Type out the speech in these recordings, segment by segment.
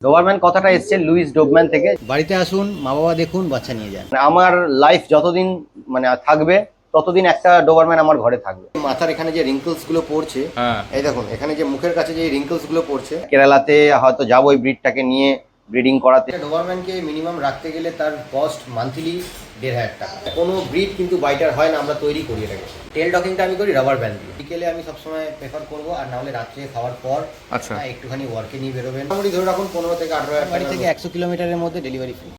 Dobermann কথাটা এসছে Luis ডোবম্যান থেকে। বাড়িতে আসুন, মা বাবা দেখুন, বাচ্চা নিয়ে যান। আমার লাইফ যতদিন থাকবে ততদিন একটা ডোবারম্যান আমার ঘরে থাকবে। মাথার এখানে যে রিঙ্কলস গুলো পড়ছে, এই দেখুন এখানে যে মুখের কাছে যে রিঙ্কলস গুলো পড়ছে, কেরালাতে হয়তো যাবো এই ব্রিডটাকে নিয়ে ব্রিডিং করাতে। ডোবারম্যানকে মিনিমাম রাখতে গেলে তার কস্ট মান্থলি ১,৫০০ টাকা। কোনো ব্রিড কিন্তু বাইটার হয় না, আমরা তৈরি করি এটাকে। টেল ডকিংটা আমি করি রাবার ব্যান্ড দিয়ে। বিকেলে আমি সবসময় প্রেফার করবো, আর নাহলে রাত্রে খাওয়ার পর আচ্ছা একটুখানি ওয়ার্কে নিয়ে বেরোবেন। মোটামুটি ধরে রাখুন ১৫ থেকে ১৮ বাড়ি থেকে ১০০ কিলোমিটারের মধ্যে ডেলিভারি ফ্রি।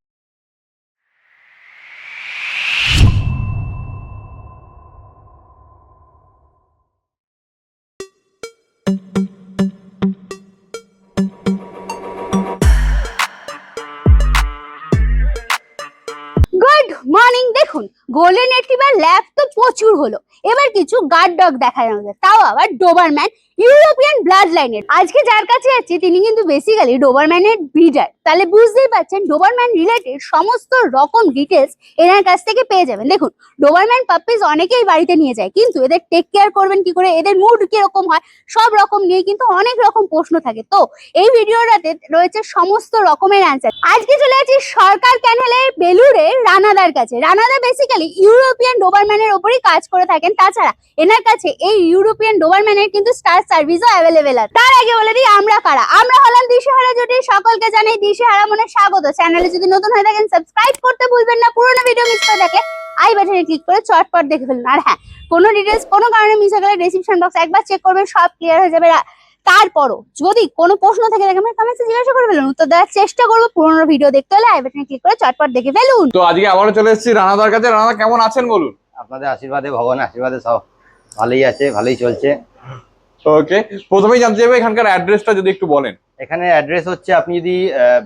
Good morning. দেখুন, গোল্ডেন রিট্রিভার ল্যাব তো প্রচুর হলো, এবার কিছু গার্ড ডগ দেখা যাবে, তাও আবার ডোবারম্যান ইউরোপিয়ান ব্লাড লাইনের। আজকে যার কাছে আছি তিনি কিন্তু বেসিক্যালি ডোবারম্যানের ব্রিডার। তাহলে বুঝতেই পারছেন ডোবারম্যান রিলেটেড সমস্ত রকম ডিটেলস এনার কাছ থেকে পেয়ে যাবেন। দেখুন, ডোবারম্যান পাপ্পিজ অনেকেই বাড়িতে নিয়ে যায়, কিন্তু এদের টেক কেয়ার করবেন কি করে, এদের মুড কিরকম হয়, সব রকম নিয়ে কিন্তু অনেক রকম প্রশ্ন থাকে। তো এই ভিডিওটাতে রয়েছে সমস্ত রকমের অ্যান্সার। আজকে চলে আছি সরকার ক্যানেলের বেলুড়ে রানাদার কাছে। রানাদা বেসিক্যালি ইউরোপিয়ান ডোবারম্যানের ওপরই কাজ করে থাকেন। তাছাড়া এনার কাছে এই ইউরোপিয়ান ডোবারম্যানের কিন্তু স্টার সার্ভিসও অ্যাভেলেবেল আছে। তার আগে বলে দিই আমরা কারা। আমরা হলাম দিশেহারা জুটি। সকলকে জানাই দিশেহারা মনে স্বাগত। চ্যানেলে যদি নতুন হয়ে থাকেন সাবস্ক্রাইব করতে ভুলবেন না। পুরোনো ভিডিও মিস করে থাকলে আই বাটনে ক্লিক করে চটপট দেখে ফেলুন। আর হ্যাঁ, কোনো ডিটেলস কোনো কারণে মিস হয়ে গেলে ডেসক্রিপশন বক্স একবার চেক করবেন, সব ক্লিয়ার হয়ে যাবে। তারপরও যদি কোনো প্রশ্ন থেকে থাকে আমি কমেন্টে জিজ্ঞাসা করে ফেলুন, উত্তর দেওয়ার চেষ্টা করবো। পুরোনো ভিডিও দেখতে হলে আই বাটনে ক্লিক করে চটপট দেখে ফেলুন। তো আজকে আবারও চলে এসেছি রানাদার কাছে। রানাদা কেমন আছেন বলুন? আপনাদের আশীর্বাদে, ভগবানের আশীর্বাদে সব ভালোই আছে, ভালোই চলছে। ওকে, প্রথমেই জানতে চাইবো এখানকার অ্যাড্রেসটা যদি একটু বলেন। এখানে অ্যাড্রেস হচ্ছে, আপনি যদি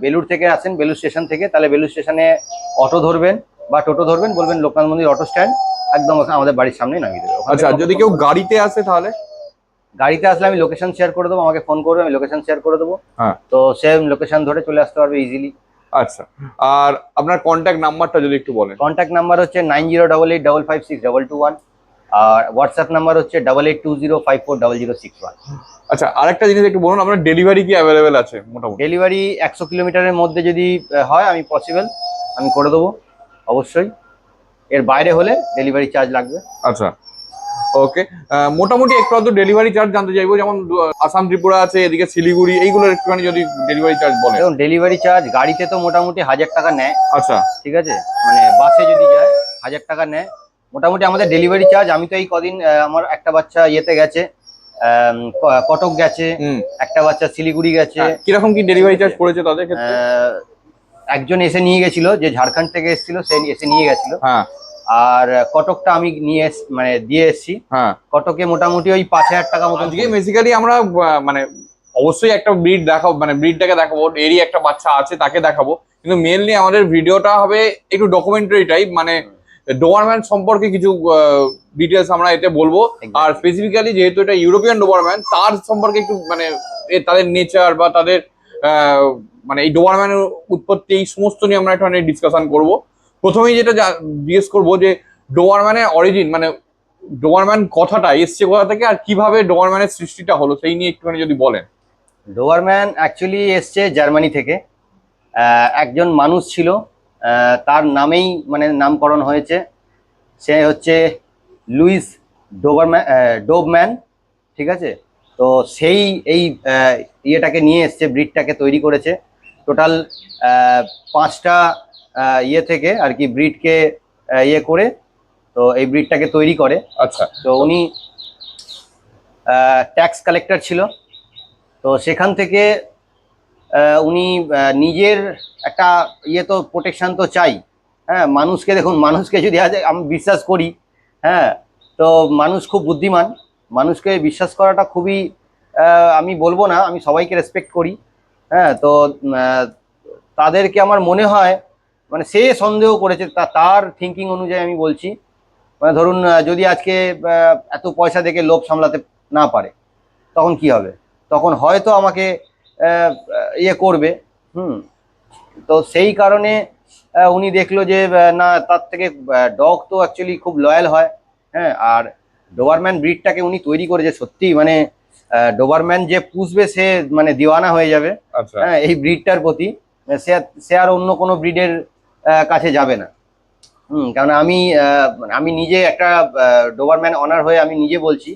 বেলুড় থেকে আসেন, বেলুড় স্টেশন থেকে, তাহলে বেলুড় স্টেশনে অটো ধরবেন বা টোটো ধরবেন, বলবেন লোকনাথ মন্দির অটো স্ট্যান্ড, একদম আমাদের বাড়ির সামনে নামিয়ে দেবে। আচ্ছা, যদি কেউ গাড়িতে আসে তাহলে? গাড়িতে আসলে আমি লোকেশন শেয়ার করে দেবো, আমাকে ফোন করবে, আমি লোকেশন শেয়ার করে দেবো। হ্যাঁ, তো সেম লোকেশন ধরে চলে আসতে পারবে ইজিলি। আচ্ছা, আর আপনার কন্ট্যাক্ট নাম্বারটা যদি একটু বলেন। কন্ট্যাক্ট নাম্বার হচ্ছে 9088555622 আর হোয়াটসঅ্যাপ নাম্বার হচ্ছে 8820540061। আচ্ছা, আরেকটা জিনিস একটু বলুন, আপনার ডেলিভারি কি অ্যাভেলেবেল আছে মোটামুটি? ডেলিভারি 100 কিলোমিটারের মধ্যে যদি হয় আমি পসিবল, আমি করে দেবো অবশ্যই। এর বাইরে হলে ডেলিভারি চার্জ লাগবে। আচ্ছা, ওকে। মোটামুটি একটু আধটু ডেলিভারি চার্জ জানতে চাইবো, যেমন আসাম ত্রিপুরা আছে, এদিকে শিলিগুড়ি, এইগুলোর একটুখানি যদি ডেলিভারি চার্জ বলেন। দেখুন, ডেলিভারি চার্জ গাড়িতে তো মোটামুটি 1000 টাকা নেয়। আচ্ছা, ঠিক আছে, বাসে যদি যায় 1000 টাকা নেয় মোটামুটি আমাদের ডেলিভারি চার্জ। আমি তো এই কদিন আমার একটা বাচ্চা ইয়েতে গেছে, কটক গেছে, একটা বাচ্চা শিলিগুড়ি গেছে। কিরকম কি ডেলিভারি চার্জ পড়েছে তাদের ক্ষেত্রে? একজন এসে নিয়ে গেছিল, যে ঝাড়খণ্ড থেকে এসেছিল, সে এসে নিয়ে গেছিল। হ্যাঁ, আর কটকটা আমি নিয়ে দিয়ে এসেছি। হ্যাঁ, কটকে মোটামুটি ওই 5000 টাকা মতো। আজকে বেসিক্যালি আমরা অবশ্যই একটা ব্রিড দেখাবো, ব্রিডটাকে দেখাবো, এরই একটা বাচ্চা আছে তাকে দেখাবো, কিন্তু মেনলি আমাদের ভিডিওটা হবে একটু ডকুমেন্টারি টাইপ, ডোবারম্যান সম্পর্কে কিছু ডিটেলস আমরা এতে বলবো। আর স্পেসিফিক্যালি যেহেতু এটা ইউরোপিয়ান ডোবারম্যান, তার সম্পর্কে একটু তাদের নেচার বা তাদের এই ডোবারম্যানের উৎপত্তি, এই সমস্ত নিয়ে আমরা একটু ডিসকাশন করবো। প্রথমেই যেটা জিজ্ঞেস করবো যে ডোবারম্যানের অরিজিন, ডোবারম্যান কথাটা এসছে কোথা থেকে, আর কিভাবে ডোবারম্যানের সৃষ্টিটা হলো, সেই নিয়ে একটুখানি যদি বলেন। ডোবারম্যান অ্যাকচুয়ালি এসছে জার্মানি থেকে। একজন মানুষ ছিল, তার নামেই নামকরণ হয়েছে। সে হচ্ছে লুইস ডোবম্যান। ঠিক আছে, তো সেই এই ইয়েটাকে নিয়ে এসছে, ব্রিডটাকে তৈরি করেছে। টোটাল 5টা ইয়ে থেকে আর কি ব্রিডকে ইয়ে করে, তো এই ব্রিডটাকে তৈরি করে। আচ্ছা, তো উনি ট্যাক্স কালেক্টর ছিল। তো সেখান থেকে উনি নিজের একটা ইয়ে, তো প্রোটেকশন তো চাই। হ্যাঁ, মানুষকে দেখুন, মানুষকে যদি আজ আমি বিশ্বাস করি, হ্যাঁ, তো মানুষ খুব বুদ্ধিমান। মানুষকে বিশ্বাস করাটা খুবই, আমি বলবো না, আমি সবাইকে রেসপেক্ট করি। হ্যাঁ, তো তাদেরকে আমার মনে হয় সে সন্দেহ করেছে, তার থিঙ্কিং অনুযায়ী আমি বলছি। ধরুন যদি আজকে এত পয়সা দেখে লোভ সামলাতে না পারে, তখন কি হবে? তখন হয়তো আমাকে ইয়ে করবে। তো সেই কারণে উনি দেখলো যে না, তার থেকে ডগ তো অ্যাকচুয়ালি খুব লয়াল হয়। হ্যাঁ, আর ডোবারম্যান ব্রিডটাকে উনি তৈরি করেছে সত্যি, ডোবারম্যান যে পুষবে সে মানে দিওয়ানা হয়ে যাবে। আচ্ছা হ্যাঁ, এই ব্রিডটার প্রতি সে আর অন্য কোনো ব্রিডের কাছে যাবে না। কারণ আমি নিজে একটা ডোবারম্যান অনার হয়ে আমি নিজে বলছি,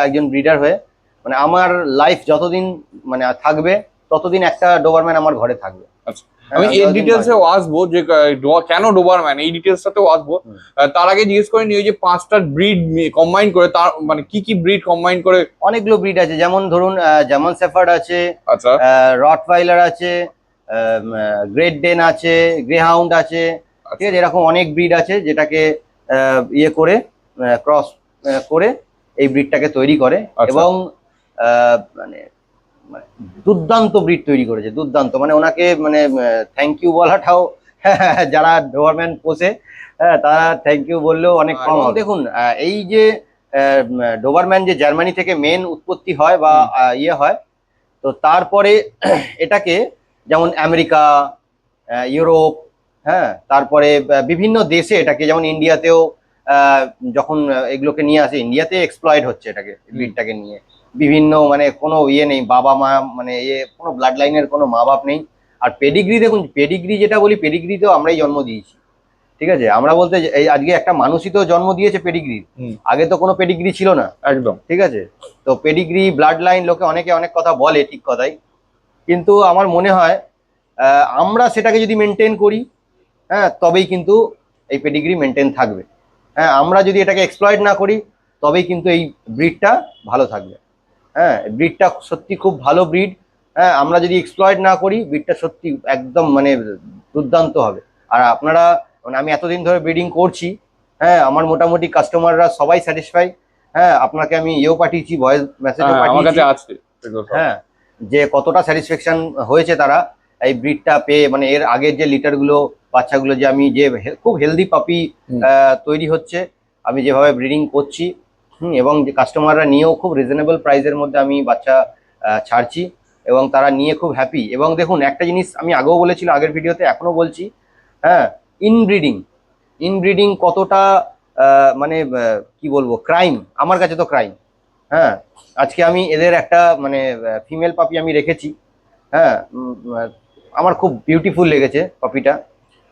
একজন ব্রিডার হয়ে, মানে আমার লাইফ যতদিন মানে থাকবে ততদিন একটা ডোবারম্যান আমার ঘরে থাকবে। আচ্ছা, আমি এই ডিটেলসেও আসবো যে কেন ডোবারম্যান, এই ডিটেলসটাতেও আসবো। তার আগে জিজ্ঞেস করে নিই, ওই যে 5টা ব্রিড কম্বাইন করে, তার মানে কি কি ব্রিড কম্বাইন করে? অনেকগুলো ব্রিড আছে, যেমন ধরুন জার্মান শেফার্ড আছে, আচ্ছা রটওয়াইলার আছে, গ্রেট ডেন আছে, গ্রেহাউন্ড আছে, ঠিক আছে, এরকম অনেক ব্রিড আছে যেটাকে ইয়ে করে ক্রস করে এই ব্রিডটাকে তৈরি করে। আচ্ছা। এবং মানে মানে দুর্দান্ত ব্রিড তৈরি করেছে, দুর্দান্ত, মানে ওনাকে মানে থ্যাংক ইউ বলাটাও যারা ডোবারম্যান পোষে তারা থ্যাংক ইউ বললেও অনেক কম হবে। দেখুন এই যে ডোবারম্যান যে জার্মানি থেকে মেন উৎপত্তি হয় বা ইয়ে হয়, তো তারপরে এটাকে যেমন আমেরিকা, ইউরোপ, হ্যাঁ, তারপরে বিভিন্ন দেশে এটাকে, যেমন ইন্ডিয়াতেও যখন এগুলোকে নিয়ে আসে, ইন্ডিয়াতে এক্সপ্লয়েড হচ্ছে এটাকে, ব্রিডটাকে নিয়ে বিভিন্ন, মানে কোনো ইয়ে নেই, বাবা মা মানে কোনো ব্লাড লাইনের কোনো মা বাপ নেই। আর পেডিগ্রি দেখুন, পেডিগ্রি যেটা বলি, পেডিগ্রিতেও আমরাই জন্ম দিয়েছি, ঠিক আছে। আমরা বলতে এই আজকে একটা মানুষই তো জন্ম দিয়েছে পেডিগ্রি, আগে তো কোনো পেডিগ্রি ছিল না একদম। ঠিক আছে। তো পেডিগ্রি, ব্লাড লাইন, লোকে অনেকে অনেক কথা বলে, ঠিক কথাই, কিন্তু আমার মনে হয় আমরা সেটাকে যদি মেনটেন করি, হ্যাঁ, তবেই কিন্তু এই পেডিগ্রি মেনটেন থাকবে। হ্যাঁ, আমরা যদি এটাকে এক্সপ্লয়েট না করি তবেই কিন্তু এই ব্রিডটা ভালো থাকবে। হ্যাঁ, ব্রিডটা সত্যি খুব ভালো ব্রিড। হ্যাঁ, আমরা যদি এক্সপ্লয়েট না করি ব্রিডটা সত্যি একদম মানে দুর্দান্ত হবে। আর আপনারা, মানে আমি এতদিন ধরে ব্রিডিং করছি, হ্যাঁ, আমার মোটামুটি কাস্টমাররা সবাই স্যাটিসফাই। হ্যাঁ, আপনাকে আমি ইয়েও পাঠিয়েছি, ভয়েস মেসেজও আমার কাছে পাঠিয়েছি, আছে এগুলো সব। হ্যাঁ, যে কতটা স্যাটিসফ্যাকশন হয়েছে তারা এই ব্রিডটা পেয়ে। মানে এর আগের যে লিটারগুলো, বাচ্চাগুলো, যে আমি যে খুব হেলদি পাপি তৈরি হচ্ছে, আমি যেভাবে ব্রিডিং করছি, এবং যে কাস্টমাররা নিয়েও খুব রিজনেবল প্রাইসের মধ্যে আমি বাচ্চা ছাড়ছি, এবং তারা নিয়ে খুব হ্যাপি। এবং দেখুন একটা জিনিস আমি আগেও বলেছিলাম, আগের ভিডিওতে এখনো বলছি, হ্যাঁ, ইনব্রিডিং, ইনব্রিডিং কতটা মানে কি বলবো, ক্রাইম, আমার কাছে তো ক্রাইম। হ্যাঁ, আজকে আমি এদের একটা মানে ফিমেল পাপি আমি রেখেছি, হ্যাঁ, আমার খুব বিউটিফুল লেগেছে পাপিটা,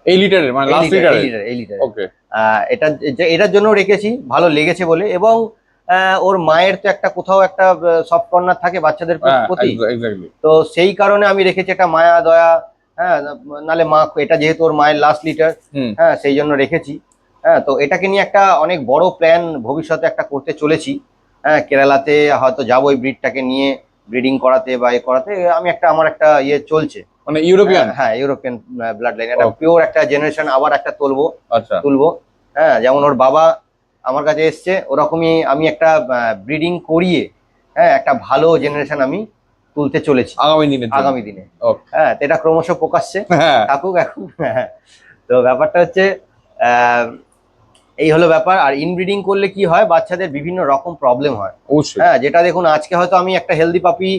এই লিটারের মানে লাস্ট লিটারের? এই লিটার। ওকে। এটার জন্য রেখেছি, ভালো লেগেছে বলে। এবং ওর মায়ের তো একটা কোথাও একটা সফট কর্নার থাকে বাচ্চাদের প্রতি, এক্স্যাক্টলি। তো সেই কারণে আমি রেখেছি একটা মায়া দয়া। হ্যাঁ, নালে মা, এটা যেহেতু ওর মায়ের লাস্ট লিটার, হ্যাঁ, সেই জন্য রেখেছি। হ্যাঁ, তো এটাকে নিয়ে একটা অনেক বড় প্ল্যান ভবিষ্যতে একটা করতে চলেছি। হ্যাঁ, কেরালাতে হয়তো যাবো এই ব্রিডটাকে নিয়ে ব্রিডিং করাতে বা করাতে। আমার একটা ইয়ে চলছে, মানে ইউরোপিয়ান? হ্যাঁ, ইউরোপিয়ান ব্লাড লাইন, একটা পিওর একটা জেনারেশন আবার একটা আচ্ছা তুলবো। হ্যাঁ, যেমন ওর বাবা আমার কাছে এসছে, ওরকমই আমি একটা ব্রিডিং করিয়ে, হ্যাঁ, একটা ভালো জেনারেশন আমি তুলতে চলেছি আগামী দিনে। হ্যাঁ, তো এটা ক্রমশ প্রকাশ্যে থাকুক এখন। হ্যাঁ, তো ব্যাপারটা হচ্ছে এই হলো ব্যাপার। আর ইনব্রিডিং করলে কি হয়, বাচ্চাদের বিভিন্ন রকম প্রবলেম হয়। হ্যাঁ, যেটা দেখুন আজকে হয়তো আমি একটা হেলদি পাপি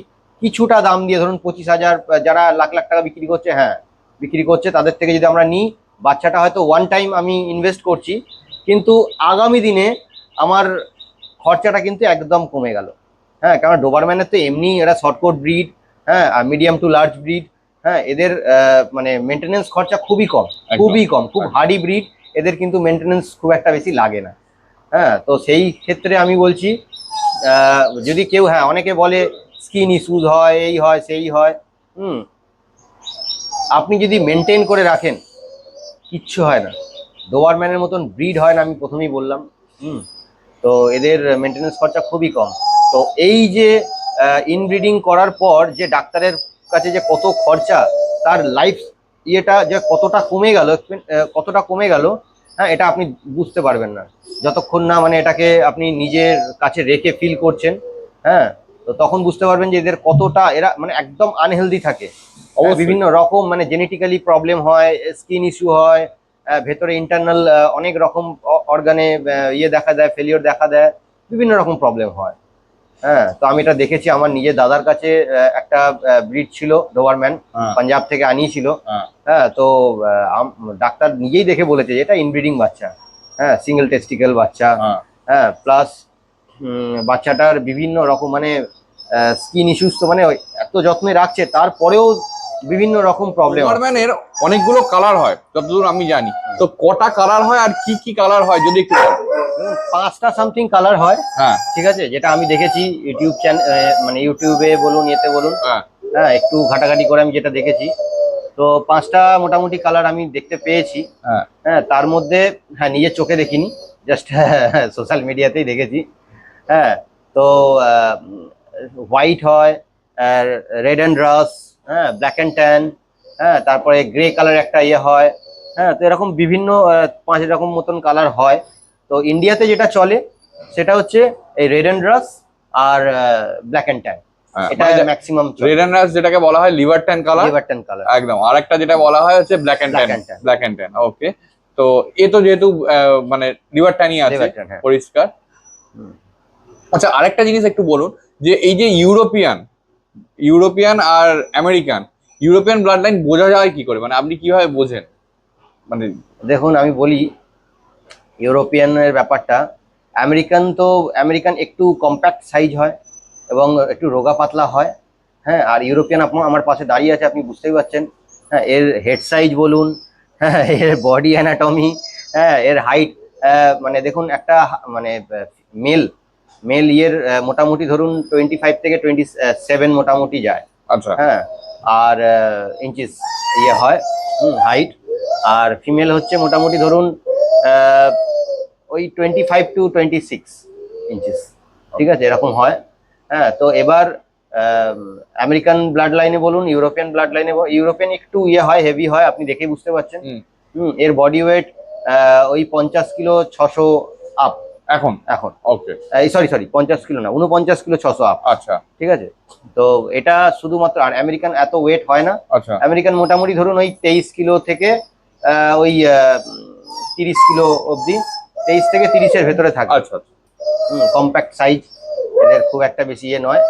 কিছুটা দাম দিয়ে, ধরুন 25,000, যারা লাখ লাখ টাকা বিক্রি করছে, হ্যাঁ, বিক্রি করছে, তাদের থেকে যদি আমরা নিই, বাচ্চাটা হয়তো ওয়ান টাইম আমি ইনভেস্ট করছি, কিন্তু আগামী দিনে আমার খরচাটা কিন্তু একদম কমে গেল। হ্যাঁ, কারণ ডোবারম্যানের তো এমনি এরা শর্টকোট ব্রিড, হ্যাঁ, আর মিডিয়াম টু লার্জ ব্রিড, হ্যাঁ, এদের মানে মেনটেনেন্স খরচা খুবই কম, খুব হার্ডি ব্রিড, এদের কিন্তু মেনটেনেন্স খুব একটা বেশি লাগে না। হ্যাঁ, তো সেই ক্ষেত্রে আমি বলছি, যদি কেউ, হ্যাঁ, অনেকে বলে স্কিন ইস্যুজ হয়, এই হয় সেই হয়, আপনি যদি মেনটেন করে রাখেন কিচ্ছু হয় না। ডোবারম্যানের মতন ব্রিড হয় না, আমি প্রথমেই বললাম। তো এদের মেনটেনেন্স খরচা খুবই কম। তো এই যে ইনব্রিডিং করার পর যে ডাক্তারের কাছে যে কত খরচা, তার লাইফ ইয়েটা যে কতটা কমে গেল, হ্যাঁ, এটা আপনি বুঝতে পারবেন না যতক্ষণ না মানে এটাকে আপনি নিজের কাছে রেখে ফিল করছেন। হ্যাঁ, তো তখন বুঝতে পারবেন যে এদের কতটা, এরা মানে একদম আনহেলদি থাকে, বিভিন্ন রকম মানে জেনেটিক্যালি প্রবলেম হয়, স্কিন ইস্যু হয়, ভেতরে ইন্টারনাল অনেক রকম অর্গানে ইয়ে দেখা দেয়, ফেলিওর দেখা দেয়, বিভিন্ন রকম প্রবলেম হয়। হ্যাঁ, তো আমি এটা দেখেছি, আমার নিজের দাদার কাছে একটা ব্রিড ছিল ডোবারম্যান, পাঞ্জাব থেকে আনিয়েছিল। হ্যাঁ, তো ডাক্তার নিজেই দেখে বলেছে যে এটা ইনব্রিডিং বাচ্চা, হ্যাঁ, সিঙ্গেল টেস্টিক্যাল বাচ্চা। হ্যাঁ, প্লাস বাচ্চাটার বিভিন্ন রকম মানে স্কিন ইস্যুস, তো মানে এত যত্নে রাখছে তারপরেও বিভিন্ন রকম প্রবলেম। ডোবারম্যানের অনেকগুলো কালার হয় যতদূর আমি জানি, তো কটা কালার হয় আর কি কি কালার হয় যদি একটু বলেন। 5টা সামথিং কালার হয়, হ্যাঁ ঠিক আছে, যেটা আমি দেখেছি ইউটিউব চ্যানেল, মানে ইউটিউবে বলুন, এতে বলুন, হ্যাঁ হ্যাঁ একটু ঘাটাঘাটি করে আমি যেটা দেখেছি, তো 5টা মোটামুটি কালার আমি দেখতে পেয়েছি। হ্যাঁ হ্যাঁ, তার মধ্যে, হ্যাঁ নিজের চোখে দেখিনি, জাস্ট সোশ্যাল মিডিয়াতেই দেখেছি। হ্যাঁ, তো হোয়াইট হয়, রেড অ্যান্ড রাস, হ্যাঁ ব্ল্যাক অ্যান্ড ট্যান, হ্যাঁ তারপরে গ্রে কালার একটা ইয়ে হয়। হ্যাঁ, তো এরকম বিভিন্ন 5 রকম মতন কালার হয়। তো ইন্ডিয়াতে যেটা চলে সেটা হচ্ছে এই রেড অ্যান্ড রাস আর ব্ল্যাক অ্যান্ড ট্যান, হ্যাঁ, এটা মানে ম্যাক্সিমাম রেড অ্যান্ড রাস যেটাকে বলা হয় liver tan colour, liver tan colour একদম। আর একটা যেটা বলা হয় হচ্ছে black and Black tan, and tan. Black and tan. Okay, তো এ তো যেহেতু মানে লিভার ট্যানই আছে, লিভার ট্যান, হ্যাঁ। পরিষ্কার। আচ্ছা, আরেকটা জিনিস একটু বলুন, যে এই যে ইউরোপিয়ান আর আমেরিকান, ইউরোপিয়ান ব্লাড লাইন বোঝা যায় কি করে, মানে আপনি কিভাবে বোঝেন? মানে দেখুন আমি বলি, ইউরোপিয়ানের ব্যাপারটা, আমেরিকান একটু কম্প্যাক্ট সাইজ হয় এবং একটু রোগা পাতলা হয়। হ্যাঁ, আর ইউরোপিয়ান আমার পাশে দাঁড়িয়ে আছে, আপনি বুঝতেই পারছেন। হ্যাঁ, এর হেড সাইজ বলুন, হ্যাঁ এর বডি অ্যানাটমি, হ্যাঁ এর হাইট, মানে দেখুন একটা মানে মেল মেল ইয়ের মোটামুটি ধরুন 25 থেকে 27 মোটামুটি যায়। আচ্ছা হ্যাঁ, আর ইঞ্চিস ইয়ে হয় হাইট। আর ফিমেল হচ্ছে মোটামুটি ধরুন ওই 25 to 26 ইঞ্চিস, ঠিক আছে, এরকম হয়। হ্যাঁ, তো এবার আমেরিকান ব্লাড লাইনে বলুন, ইউরোপিয়ান ব্লাড লাইনে, ইউরোপিয়ান একটু ইয়ে হয়, হেভি হয়, আপনি দেখেই বুঝতে পারছেন। এর বডি ওয়েট ওই 50 কিলো 600 আপ এখন এখন। ওকে, সরি 50 কিলো না, 49 কিলো 600 আপ, আচ্ছা ঠিক আছে। তো এটা শুধুমাত্র, আর আমেরিকান এত ওয়েট হয় না। আচ্ছা আমেরিকান মোটামুটি ধরুন ওই 23 কিলো থেকে ওই 30 কিলো অবধি, 23 থেকে 30-এর ভেতরে থাকে। আচ্ছা আচ্ছা। কম্প্যাক্ট সাইজ, এদের খুব একটা বেশি ইয়ে নয়।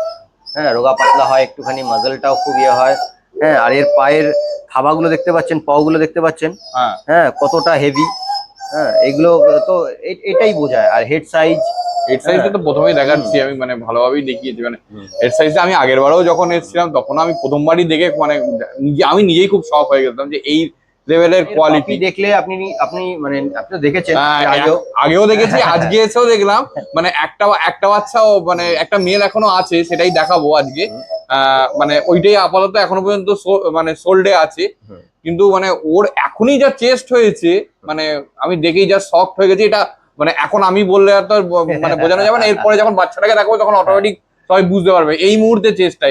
হ্যাঁ, রোগা পাতলা হয় একটুখানি, মাজলটাও খুব ইয়ে হয়। হ্যাঁ, আর এর পায়ের থাবাগুলো দেখতে পাচ্ছেন, পাগুলো দেখতে পাচ্ছেন, হ্যাঁ হ্যাঁ কতটা হেভি। হ্যাঁ, এগুলো তো এটাই বোঝায়। আর হেড সাইজ, হেড সাইজটা তো প্রথমেই দেখাচ্ছি আমি, মানে ভালোভাবেই দেখিয়েছি। মানে হেড সাইজটা আমি আগের বারেও যখন এসেছিলাম তখন আমি প্রথমবারই দেখে মানে আমি নিজেই খুব শক হয়ে গেলাম যে এই লেভেলের কোয়ালিটি দেখলে আপনি মানে আপনি তো দেখেছেন এর আগেও দেখেছি, আজকে এসেও দেখলাম। মানে একটা বাচ্চাও, মানে একটা মেল এখনো আছে, সেটাই দেখাবো আজকে। মানে ওইটাই আপাতত এখনো পর্যন্ত মানে সোল্ডে আছে। কিন্তু মানে ওর এখনই যা চেস্ট হয়েছে, মানে আমি দেখেই যা শক হয়ে গেছি। এটা মানে এখন আমি বললে তো মানে বোঝানো যাবে না, এরপরে যখন বাচ্চাটাকে দেখাবো তখন অটোমেটিক সবাই বুঝতে পারবে এই মুহূর্তে চেষ্টা।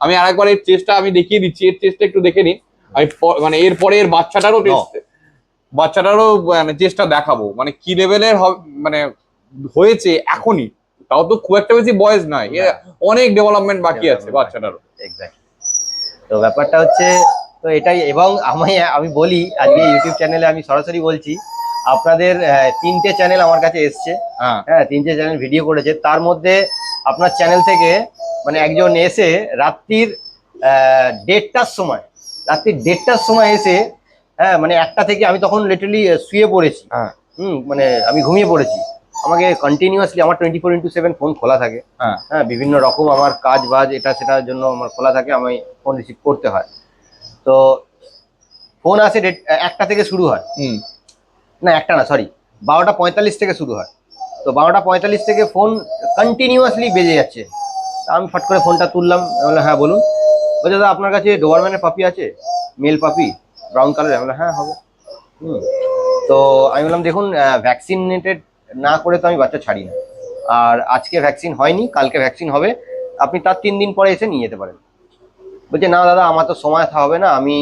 আমি আরেকবার এর চেষ্টা আমি দেখিয়ে দিচ্ছি, এর চেষ্টা একটু দেখে নিন। আমি মানে এরপরে এর বাচ্চাটারও মানে চেষ্টা দেখাবো, মানে কি লেভেলের মানে হয়েছে এখনই। তাও তো খুব একটা বেশি বয়স নয়, অনেক ডেভেলপমেন্ট বাকি আছে বাচ্চাটারও। এক্স্যাক্টলি। তো ব্যাপারটা হচ্ছে, তো এটাই। এবং আমি বলি, আজকে ইউটিউব চ্যানেলে আমি সরাসরি বলছি, আপনাদের 3টে চ্যানেল আমার কাছে এসছে। হ্যাঁ, 3টে চ্যানেল ভিডিও করেছে, তার মধ্যে আপনার চ্যানেল থেকে মানে একজন এসে রাত্রির 1:30টার সময় এসে, হ্যাঁ মানে 1টা থেকে, আমি তখন লিটারালি শুয়ে পড়েছি, মানে আমি ঘুমিয়ে পড়েছি। আমাকে কন্টিনিউয়াসলি আমার 24x7 ফোন খোলা থাকে। হ্যাঁ, বিভিন্ন রকম আমার কাজ বাজ এটা সেটার জন্য আমার খোলা থাকে, আমি ফোন রিসিভ করতে হয়। তো ফোন আসে 1টা থেকে শুরু হয়, না 1টা না, সরি 12:45 থেকে শুরু হয়। তো 12:45 থেকে ফোন কন্টিনিউয়াসলি বেজে যাচ্ছে। আমি ফট করে ফোনটা তুললাম, বললাম হ্যাঁ বলুন। বলছে দাদা আপনার কাছে ডোবারম্যানের পাপি আছে, মেল পাপি, ব্রাউন কালার? আমি বললাম হ্যাঁ হবে। তো আমি বললাম দেখুন, ভ্যাকসিনেটেড না করে তো আমি বাচ্চা ছাড়ি না, আর আজকে ভ্যাকসিন হয়নি, কালকে ভ্যাকসিন হবে, আপনি তার 3 দিন পরে এসে নিয়ে যেতে পারেন। বলছে না দাদা আমার তো সময় হবে না, আমি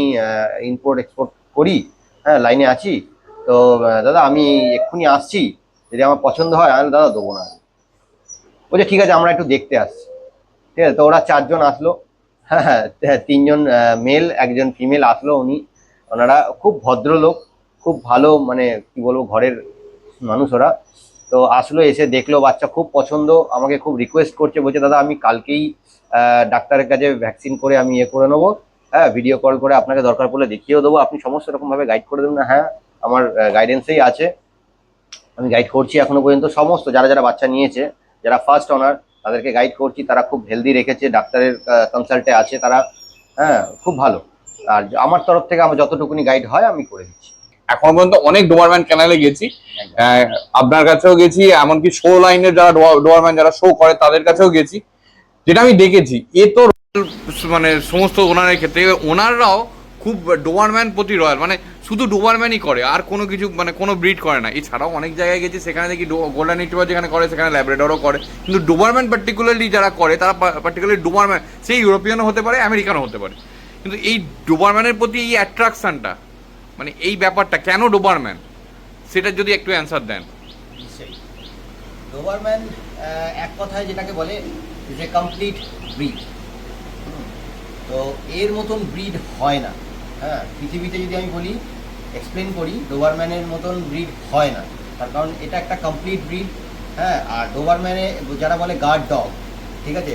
ইম্পোর্ট এক্সপোর্ট করি, হ্যাঁ লাইনে আছি, তো দাদা আমি এক্ষুনি আসছি, যদি আমার পছন্দ হয় আমি দাদা দেবো না। বলছে ঠিক আছে আমরা একটু দেখতে আসছি। ঠিক আছে, তো ওরা 4 জন আসলো, হ্যাঁ 3 জন মেল, 1 জন ফিমেল আসলো। ওনারা খুব ভদ্রলোক, খুব ভালো, মানে কি বলবো, ঘরের মানুষ ওরা। তো আসলো, এসে দেখলো বাচ্চা, খুব পছন্দ, আমাকে খুব রিকোয়েস্ট করছে, বলছে দাদা আমি কালকেই ডাক্তারের কাছে ভ্যাকসিন করে আমি করে নেবো, হ্যাঁ ভিডিও কল করে আপনাকে দরকার পড়লে দেখিয়েও দেবো, আপনি সমস্ত রকমভাবে গাইড করে দেবেন না? হ্যাঁ, আমার গাইডেন্সেই আছে, আমি গাইড করছি এখনো পর্যন্ত। সমস্ত যারা বাচ্চা নিয়েছে, যারা ফার্স্ট অনার, তাদেরকে গাইড করছি, তারা খুব হেলদি রেখেছে, ডাক্তারের কনসাল্টে আছে তারা, হ্যাঁ খুব ভালো। আর আমার তরফ থেকে আমার যতটুকুনি গাইড হয় আমি করে দিচ্ছি। এখন পর্যন্ত অনেক ডোবারম্যান চ্যানেলে গেছি, আপনার কাছেও গেছি, এমনকি শো লাইনের যারা ডোবারম্যান যারা শো করে তাদের কাছেও গেছি। যেটা আমি দেখেছি এ তো মানে সমস্ত ওনারের ক্ষেত্রে ওনাররাও খুব ডোবারম্যান প্রতি রয়্যাল, মানে শুধু ডোবারম্যানই করে, আর কোনো কিছু মানে কোনো ব্রিড করে না। এছাড়াও অনেক জায়গায় গেছি, সেখানে দেখি গোল্ডেন রিট্রিভার যেখানে করে সেখানে ল্যাব্রাডরও করে, কিন্তু ডোবারম্যান পার্টিকুলারলি যারা করে তারা পার্টিকুলারলি ডোবারম্যান, সেই ইউরোপিয়ানও হতে পারে আমেরিকানও হতে পারে, কিন্তু এই ডোবারম্যানের প্রতি এই অ্যাট্রাকশনটা, মানে এই ব্যাপারটা কেন ডোবারম্যান, সেটা যদি একটু অ্যান্সার দেন। নিশ্চয়ই ডোবারম্যান এক কথায় যেটাকে বলে যে কমপ্লিট ব্রিড, তো এর মতন ব্রিড হয় না। হ্যাঁ, পৃথিবীতে যদি আমি বলি এক্সপ্লেন করি, ডোবারম্যানের মতন ব্রিড হয় না, তার কারণ এটা একটা কমপ্লিট ব্রিড। হ্যাঁ, আর ডোবারম্যানে যারা বলে গার্ড ডগ, ঠিক আছে,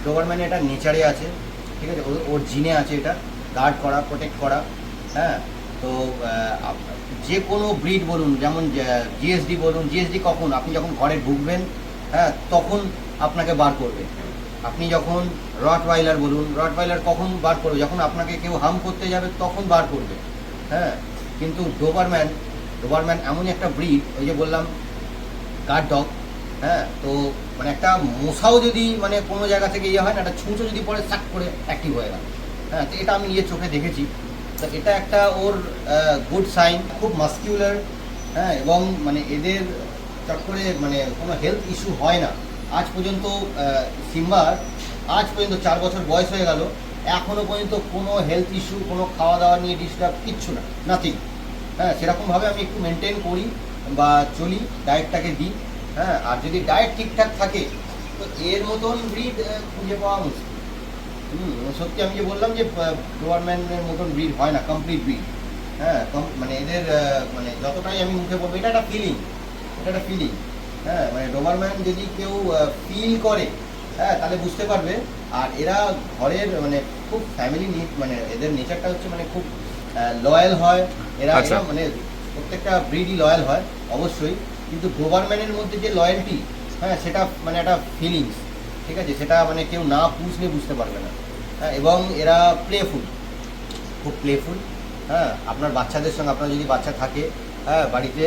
ডোবারম্যানে এটা নেচারে আছে, ঠিক আছে, ওর জিনে আছে এটা গার্ড করা, প্রোটেক্ট করা। হ্যাঁ, তো যে কোনো ব্রিড বলুন, যেমন জিএসডি বলুন, জিএসডি কখন আপনি যখন ঘরে ঢুকবেন, হ্যাঁ তখন আপনাকে বার করবে। আপনি যখন রটওয়াইলার বলুন, রটওয়াইলার কখন বার করবে, যখন আপনাকে কেউ হার্ম করতে যাবে তখন বার করবে। হ্যাঁ, কিন্তু ডোবারম্যান এমন একটা ব্রিড, ওই যে বললাম গার্ড ডগ। হ্যাঁ, তো মানে একটা মশাও যদি মানে কোনো জায়গা থেকে ইয়ে হয় না, একটা ছুঁচো যদি পড়ে সাক করে অ্যাক্টিভ হয়ে গেল। হ্যাঁ, তো এটা আমি নিজের চোখে দেখেছি। তো এটা একটা ওর গুড সাইন, খুব মাস্কিউলার। হ্যাঁ, এবং মানে এদের চট করে মানে কোনো হেলথ ইস্যু হয় না আজ পর্যন্ত। সিম্বার আজ পর্যন্ত 4 বছর বয়স হয়ে গেল, এখনও পর্যন্ত কোনো হেলথ ইস্যু, কোনো খাওয়া দাওয়া নিয়ে ডিস্টার্ব, কিচ্ছু না, নাথিং। হ্যাঁ, সেরকমভাবে আমি একটু মেনটেন করি বা চলি, ডায়েটটাকে দিই। হ্যাঁ, আর যদি ডায়েট ঠিকঠাক থাকে তো এর মতন ব্রিড খুঁজে পাওয়া মুশকিল। সত্যি আমি যে বললাম যে ডোবারম্যানের মতন ব্রিড হয় না, কমপ্লিট ব্রিড। হ্যাঁ, মানে এদের মানে যতটাই আমি মুখে বলবো, এটা একটা ফিলিং, এটা একটা ফিলিং। হ্যাঁ, মানে ডোবারম্যান যদি কেউ ফিল করে, হ্যাঁ তাহলে বুঝতে পারবে। আর এরা ঘরের মানে খুব ফ্যামিলি মানে এদের নেচারটা হচ্ছে মানে খুব লয়াল হয় এরা। আচ্ছা। এরা মানে প্রত্যেকটা ব্রিডই লয়াল হয় অবশ্যই, কিন্তু ডোবারম্যানের মধ্যে যে লয়্যালটি, হ্যাঁ সেটা মানে একটা ফিলিংস, ঠিক আছে, সেটা মানে কেউ না পুষলে বুঝতে পারবে না। হ্যাঁ, এবং এরা প্লেফুল, খুব প্লেফুল। হ্যাঁ, আপনার বাচ্চাদের সঙ্গে, আপনার যদি বাচ্চা থাকে হ্যাঁ বাড়িতে,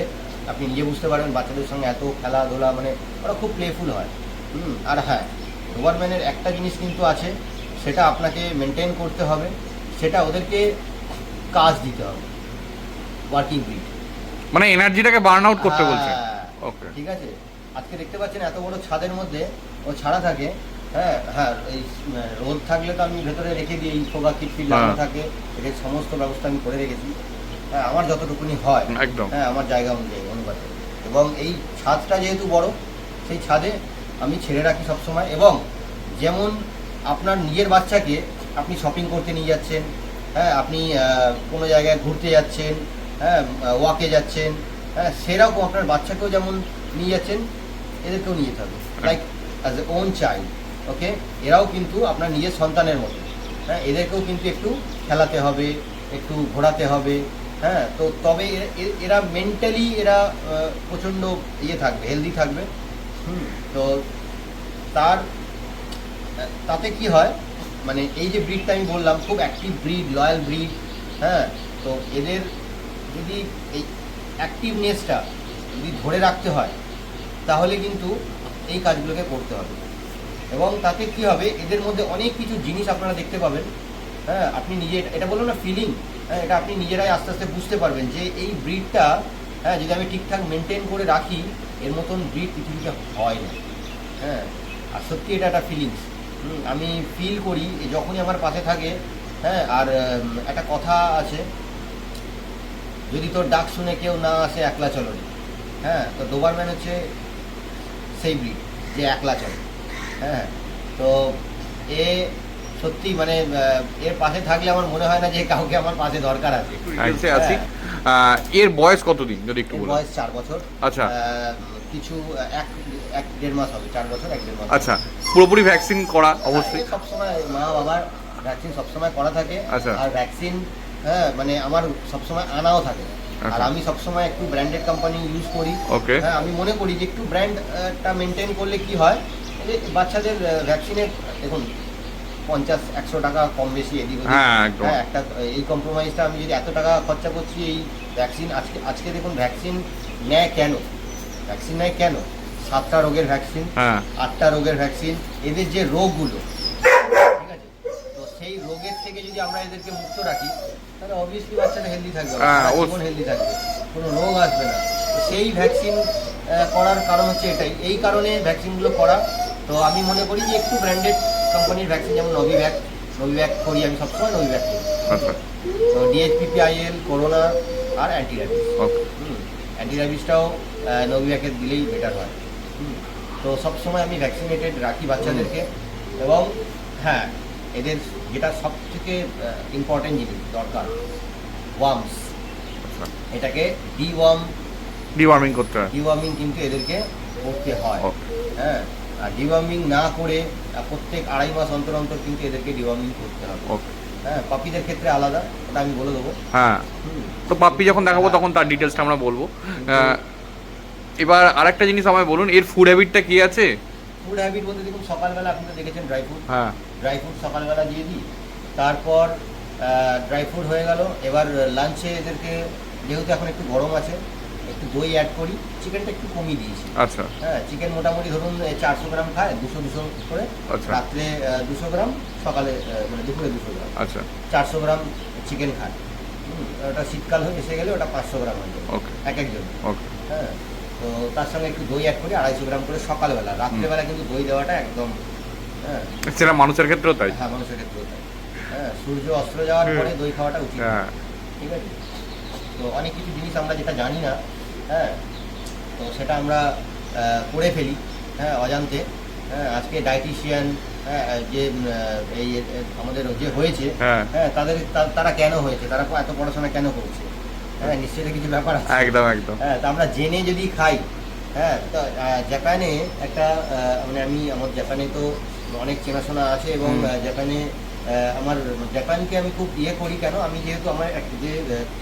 আপনি নিজে বুঝতে পারবেন বাচ্চাদের সঙ্গে এত খেলাধুলা, মানে ওরা খুব প্লেফুল হয়। আর হ্যাঁ, ডোবারম্যানের একটা জিনিস কিন্তু আছে, সেটা আপনাকে মেনটেন করতে হবে, সেটা ওদেরকে কাজ দিতে হবে, ওয়ার্কিং ব্রিড, মানে এনার্জিটাকে বার্ন আউট করতে বলছে। হ্যাঁ, ওকে। ঠিক আছে। আজকে দেখতে পাচ্ছেন এত বড় ছাদের মধ্যে ও ছাড়া থাকে। হ্যাঁ হ্যাঁ, এই রোদ থাকলে তো আমি ভেতরে রেখে দিই, এই ফোগা কিটফিট লাগানো থাকে, এদের সমস্ত ব্যবস্থা আমি করে রেখেছি। হ্যাঁ, আমার যতটুকুনি হয় একদম। হ্যাঁ আমার জায়গা অনুযায়ী অনুপাতে। এবং এই ছাদটা যেহেতু বড়, সেই ছাদে আমি ছেড়ে রাখি সবসময়। এবং যেমন আপনার নিজের বাচ্চাকে আপনি শপিং করতে নিয়ে যাচ্ছেন, হ্যাঁ আপনি কোনো জায়গায় ঘুরতে যাচ্ছেন, হ্যাঁ ওয়াকে যাচ্ছেন, হ্যাঁ সেরকম আপনার বাচ্চাকেও যেমন নিয়ে যাচ্ছেন, এদেরকেও নিয়ে যেতে হবে, like as a own child. Okay, এরাও কিন্তু আপনার নিজের সন্তানের মতো। হ্যাঁ, এদেরকেও কিন্তু একটু খেলাতে হবে, একটু ঘোরাতে হবে। হ্যাঁ, তো তবে এরা মেন্টালি এরা প্রচণ্ড ইয়ে থাকবে, হেলদি থাকবে। তো তাতে কি হয়, মানে এই যে ব্রিডটা আমি বললাম খুব অ্যাক্টিভ ব্রিড, লয়াল ব্রিড। হ্যাঁ, তো এদের যদি এই অ্যাক্টিভনেসটা যদি ধরে রাখতে হয়, তাহলে কিন্তু এই কাজগুলোকে করতে হবে। এবং তাতে কি হবে, এদের মধ্যে অনেক কিছু জিনিস আপনারা দেখতে পাবেন। হ্যাঁ, আপনি নিজে এটা বলুন না ফিলিং, হ্যাঁ এটা আপনি নিজেরাই আস্তে আস্তে বুঝতে পারবেন যে এই ব্রিডটা, হ্যাঁ যদি আমি ঠিকঠাক মেনটেন করে রাখি, এর মতন ব্রিড পৃথিবীতে হয় না। হ্যাঁ, আর সত্যি এটা একটা ফিলিংস। আমি ফিল করি যখনই আমার পাশে থাকে। হ্যাঁ, আর একটা কথা আছে, যদি তোর ডাক শুনে কেউ না আসে একলা চলো। হ্যাঁ, তো ডোবারম্যান হচ্ছে সেই ব্রিড যে একলা চলে। হ্যাঁ, তো এ সত্যি মানে এর পাশে থাকলে আমার মনে হয় না যে কাউকে আমার পাশে দরকার আছে। আছি। এর বয়স কতদিন যদি একটু বলুন? বয়স 4 বছর। আচ্ছা। কিছু এক দেড় মাস হবে, 4 বছর 1.5 মাস। আচ্ছা, পুরোপুরি ভ্যাকসিন করা অবশ্যই? সবসময় মা বাবার ভ্যাকসিন সবসময় করা থাকে। আচ্ছা। আর ভ্যাকসিন হ্যাঁ মানে আমার সবসময় আনাও থাকে। আর আমি সবসময় একটু ব্র্যান্ডেড কোম্পানি ইউজ করি। ওকে। হ্যাঁ, আমি মনে করি যে একটু ব্র্যান্ডটা মেনটেন করলে কি হয়, এই যে বাচ্চাদের ভ্যাকসিনের দেখুন 50-100 টাকা কম বেশি এদিক ওদিক। হ্যাঁ, একদম। হ্যাঁ, একটা এই কম্প্রোমাইজটা আমি যদি এত টাকা খরচা করছি এই ভ্যাকসিন, আজকে দেখুন ভ্যাকসিন নেয় কেন, ভ্যাকসিন নেয় কেন? 7টা রোগের ভ্যাকসিন, হ্যাঁ 8টা রোগের ভ্যাকসিন, এদের যে রোগগুলো, ঠিক আছে, তো সেই রোগের থেকে যদি আমরা এদেরকে মুক্ত রাখি তাহলে অবভিয়াসলি বাচ্চাটা হেলদি থাকবে, হ্যাঁ, সারা জীবন হেলদি থাকবে, কোনো রোগ আসবে না। তো সেই ভ্যাকসিন করার কারণ হচ্ছে এটাই, এই কারণে ভ্যাকসিনগুলো করা। তো আমি মনে করি যে একটু ব্র্যান্ডেড কোম্পানির ভ্যাকসিন, যেমন নভিভ্যাক করি আমি সবসময়, নভিভ্যাক করি। আচ্ছা তো ডিএইচপিপিআইএল, করোনা আর অ্যান্টিরাবিস। ওকে অ্যান্টিরাবিসটাও নভিভ্যাকের দিলেই বেটার হয়। তো সবসময় আমি ভ্যাকসিনেটেড রাখি বাচ্চাদেরকে। এবং হ্যাঁ, এদের যেটা সব থেকে ইম্পর্টেন্ট জিনিস দরকার, ওয়ার্মস, আচ্ছা এটাকে ডিওয়ার্মিং করতে হয় ডিওয়ার্মিং কিন্তু এদেরকে করতে হয়। ওকে হ্যাঁ, আর ডিওয়ার্মিং না করে প্রত্যেক 2.5 মাস অন্তর অন্তর কিন্তু এদেরকে ডিওয়ার্মিং করতে হবে। ওকে হ্যাঁ, পাপিদের ক্ষেত্রে আলাদা, ওটা আমি বলে দেবো। হ্যাঁ তো পাপ্পি যখন দেখাবো তখন তার ডিটেলসটা আমরা বলবো। এবার আরেকটা জিনিস আমায় বলুন, এর ফুড হ্যাবিটটা কি আছে? ফুড হ্যাবিট বলতে দেখুন, সকালবেলা আপনি তো দেখেছেন হ্যাঁ ড্রাই ফ্রুট সকালবেলা দিয়ে দিই। তারপর ড্রাই ফ্রুট হয়ে গেল, এবার লাঞ্চে এদেরকে যেহেতু এখন একটু গরম আছে একটু দই অ্যাড করি, চিকেনটা একটু কমিয়ে দিয়েছি। আচ্ছা হ্যাঁ, চিকেন মোটামুটি ধরুন 400 গ্রাম খায়, 200 করে, আচ্ছা রাত্রে 200 গ্রাম, সকালে মানে দুপুরে 200 গ্রাম, আচ্ছা 400 গ্রাম চিকেন খায়। ওটা শীতকাল হয়ে এসে গেলে ওটা 500 গ্রাম হয়ে যাবে ওকে এক একজন। ওকে হ্যাঁ, তো তার সঙ্গে একটু দই অ্যাড করি 250 গ্রাম করে সকালবেলা। রাত্রেবেলা কিন্তু দই দেওয়াটা একদম, হ্যাঁ সেটা মানুষের ক্ষেত্রেও তাই। হ্যাঁ, মানুষের ক্ষেত্রেও তাই। হ্যাঁ, সূর্য অস্ত যাওয়ার পরে দই খাওয়াটা উচিত, হ্যাঁ ঠিক আছে। তো অনেক কিছু জিনিস আমরা যেটা জানি না, হ্যাঁ, তো সেটা আমরা করে ফেলি, হ্যাঁ, অজান্তে। হ্যাঁ, আজকে ডায়েটিশিয়ান, হ্যাঁ, যে এই আমাদের যে হয়েছে, হ্যাঁ হ্যাঁ, তারা কেন হয়েছে, তারা এত পড়াশোনা কেন করছে? হ্যাঁ, নিশ্চয়ই কিছু ব্যাপার আছে। একদম একদম হ্যাঁ, তো আমরা জেনে যদি খাই, হ্যাঁ, তো জাপানে একটা মানে আমার জাপানে তো অনেক চেনাশোনা আছে, এবং জাপানে আমার জাপানকে আমি খুব করি কেন, আমি যেহেতু আমার যে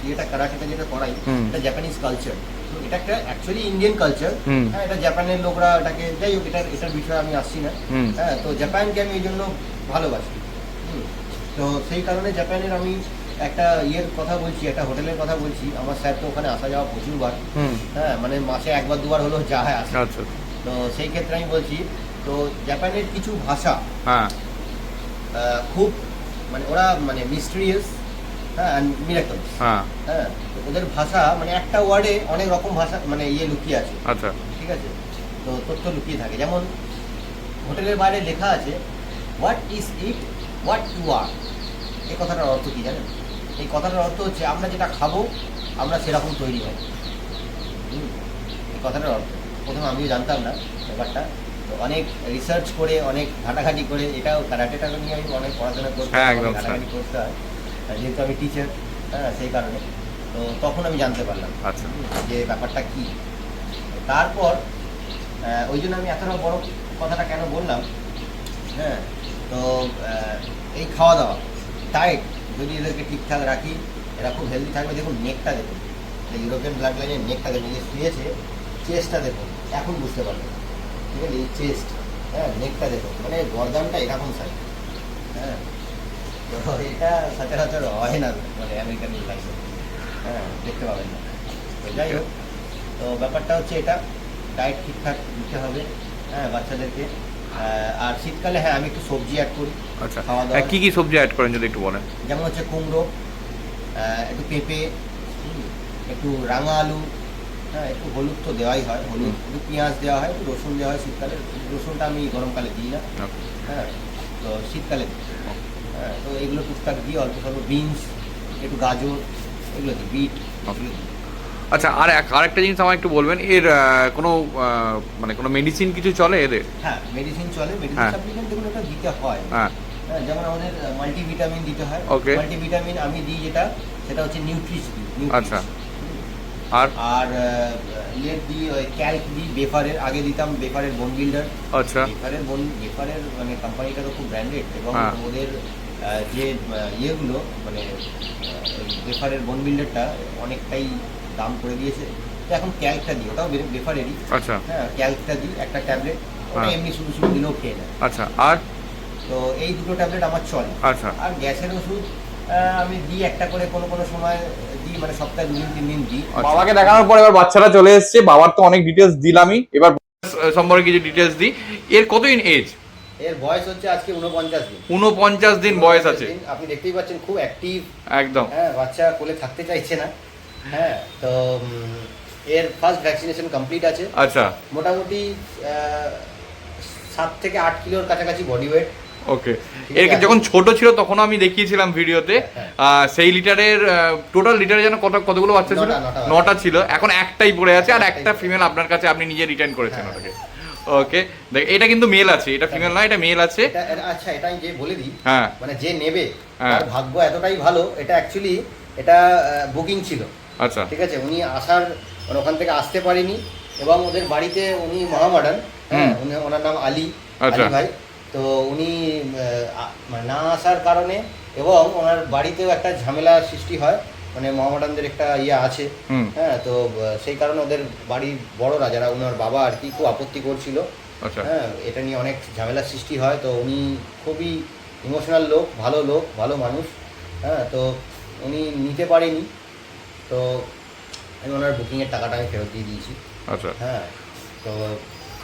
ইয়েটা কারাটেটা যেটা করাই, এটা জাপানিজ কালচার, এটা একটা অ্যাকচুয়ালি ইন্ডিয়ান কালচার। হ্যাঁ, এটা জাপানের লোকরা এটাকে, যাই হোক, এটার বিষয়ে আমি আসছি না। হ্যাঁ, তো জাপানকে আমি এই জন্য ভালোবাসি। তো সেই কারণে জাপানের আমি একটা ইয়ের কথা বলছি, একটা হোটেলের কথা বলছি। আমার স্যার তো ওখানে আসা যাওয়া প্রচুরবার, হ্যাঁ, মানে মাসে 1-2 হলেও যায় আসে। আচ্ছা তো সেই ক্ষেত্রে আমি বলছি, তো জাপানের কিছু ভাষা হ্যাঁ খুব মানে ওরা মানে মিস্টেরিয়াস, হ্যাঁ, অ্যান্ড মিরাকলস। হ্যাঁ হ্যাঁ, তো ওদের ভাষা মানে একটা ওয়ার্ডে অনেক রকম ভাষা মানে লুকিয়ে আছে, আচ্ছা ঠিক আছে, তো তথ্য লুকিয়ে থাকে। যেমন হোটেলের বাইরে লেখা আছে what is it, what you are. এই কথাটার অর্থ কী জানেন? এই কথাটার অর্থ হচ্ছে আমরা যেটা খাবো আমরা সেরকম তৈরি হই। এই কথাটার অর্থ প্রথমে আমিও জানতাম না ব্যাপারটা, তো অনেক রিসার্চ করে, অনেক ঘাটাঘাটি করে, এটাও কারাটেটাকে নিয়ে আমি অনেক পড়াশোনা করতে হ্যাঁ, হয়, একদম ঘাটাঘাটি করতে হয়, যেহেতু আমি টিচার, হ্যাঁ, সেই কারণে। তো তখন আমি জানতে পারলাম আচ্ছা যে ব্যাপারটা কী। তারপর ওই জন্য আমি এতটা বড় কথাটা কেন বললাম, হ্যাঁ, তো এই খাওয়া দাওয়া ডায়েট যদি এদেরকে ঠিকঠাক রাখি, এরা খুব হেলদি থাকবে। দেখুন নেকটা দেখুন, ইউরোপিয়ান ব্লাড লাইনের নেকটা দেখুন, যে শুয়েছে, চেস্টটা দেখুন, এখন বুঝতে পারবেন, ঠিক আছে, এই চেস্ট, হ্যাঁ, নেকটা দেখুন, মানে গর্দানটা এরকম সাইজ। হ্যাঁ, তো এটা সচরাচর হয় না মানে আমেরিকান লাইফে, হ্যাঁ, দেখতে পাবেন না। তো যাই হোক, তো ব্যাপারটা হচ্ছে এটা, ডায়েট ঠিকঠাক দিতে হবে, হ্যাঁ, বাচ্চাদেরকে। আর শীতকালে হ্যাঁ আমি একটু সবজি অ্যাড করি আচ্ছা খাওয়া দাওয়া। কি কি সবজি অ্যাড করেন যদি একটু বলেন? যেমন হচ্ছে কুমড়ো, একটু পেঁপে, একটু রাঙা আলু, হ্যাঁ, একটু হলুদ তো দেওয়াই হয়, হলুদ, একটু পেঁয়াজ দেওয়া হয়, একটু রসুন দেওয়া হয় শীতকালে। রসুনটা আমি গরমকালে দিই না, হ্যাঁ, তো শীতকালে দিই। হ্যাঁ, তো এগুলো টুকটাক দিই, অল্প স্বল্প বিনস, একটু গাজর, এগুলো দিই, বিট, এগুলো দিই। আচ্ছা আরেকটা জিনিস আমায় একটু বলবেন, এর কোনো মানে কোনো মেডিসিন কিছু চলে এদের? হ্যাঁ, মেডিসিন চলে, মেডিসিন হ্যাঁ। সাপ্লিমেন্ট যেগুলো এটা দিতে হয়। হ্যাঁ হ্যাঁ, যেমন আমাদের মাল্টিভিটামিন দিতে হয়। Okay. মাল্টিভিটামিন আমি দিই যেটা, সেটা হচ্ছে নিউট্রিশ দিই। আচ্ছা। আর আর ইয়ের দিই, ওই ক্যালক দিই, বেফারের, আগে দিতাম বেফারের বোন বিল্ডার। আচ্ছা বেফারের মানে কোম্পানিটা তো খুব ব্র্যান্ডেড, এবং হ্যাঁ। ওদের যে ইয়েগুলো মানে বেফারের বোন বিল্ডারটা অনেকটাই দাম করে দিয়েছে, তো এখন ক্যালকটা দিই, ওটাও বেফারেরই। আচ্ছা হ্যাঁ, ক্যালকটা দিই একটা ট্যাবলেট, ওটা হ্যাঁ। এমনি শুধু শুধু দিলেও খেয়ে নেয়। আচ্ছা, আর তো এই দুটো ট্যাবলেট আমার চলে। আচ্ছা আর গ্যাসের ওষুধ আমি দিই একটা করে, কোনো কোনো সময় দিই, মানে সপ্তাহে 2-3 দিন দিই। বাবাকে দেখানোর পর এবার বাচ্চাটা চলে এসেছে। বাবার তো অনেক ডিটেলস দিলামই, এবার সম্পর্কে কিছু ডিটেলস দিই। এর কতদিন এজ? এর বয়স হচ্ছে আজকে 49 দিন। 49 দিন বয়স আছে। আপনি দেখতেই পাচ্ছেন খুব অ্যাক্টিভ একদম। হ্যাঁ, বাচ্চা কোলে থাকতে চাইছে না। হ্যাঁ, তো এর ফার্স্ট ভ্যাকসিনেশন কমপ্লিট আছে। আচ্ছা, মোটামুটি 7 থেকে 8 কিলোর কাছাকাছি বডি ওয়েট। ওকে। এর যখন ছোট ছিল তখন আমি দেখিয়েছিলাম ভিডিওতে, সেই লিটারের টোটাল লিটারে যেন কতগুলো বাচ্চা ছিল? 9টা ছিল। এখন একটাই পড়ে আছে, আর একটা ফিমেল আপনার কাছে আপনি নিজে রিটার্ন করেছেন ওটাকে। ওকে, দেখ এটা কিন্তু মেল আছে, এটা ফিমেল না, এটা মেল আছে। আচ্ছা, এটা আমি যে বলে দিই, হ্যাঁ মানে যে নেবে হ্যাঁ। তার ভাগ্য এতটাই ভালো, এটা অ্যাকচুয়ালি এটা বুকিং ছিল। আচ্ছা ঠিক আছে, উনি আসার মানে ওখান থেকে আসতে পারেনি, এবং ওদের বাড়িতে উনি মহামডার্ন, হ্যাঁ, ওনার নাম আলী আচ্ছা। ভাই। তো উনি মানে না আসার কারণে, এবং ওনার বাড়িতেও একটা ঝামেলা সৃষ্টি হয়, মানে মহামডানদের একটা ইয়ে আছে। হ্যাঁ, তো সেই কারণে ওদের বাড়ির বড়রা যারা ওনার বাবা আর কি খুব আপত্তি করছিল। আচ্ছা। হ্যাঁ, এটা নিয়ে অনেক ঝামেলার সৃষ্টি হয়। তো উনি খুবই ইমোশনাল লোক, ভালো মানুষ। হ্যাঁ, তো উনি নিতে পারেনি, তো আমি ওনার বুকিংয়ের টাকাটা আমি ফেরত দিয়ে দিয়েছি। আচ্ছা। হ্যাঁ, তো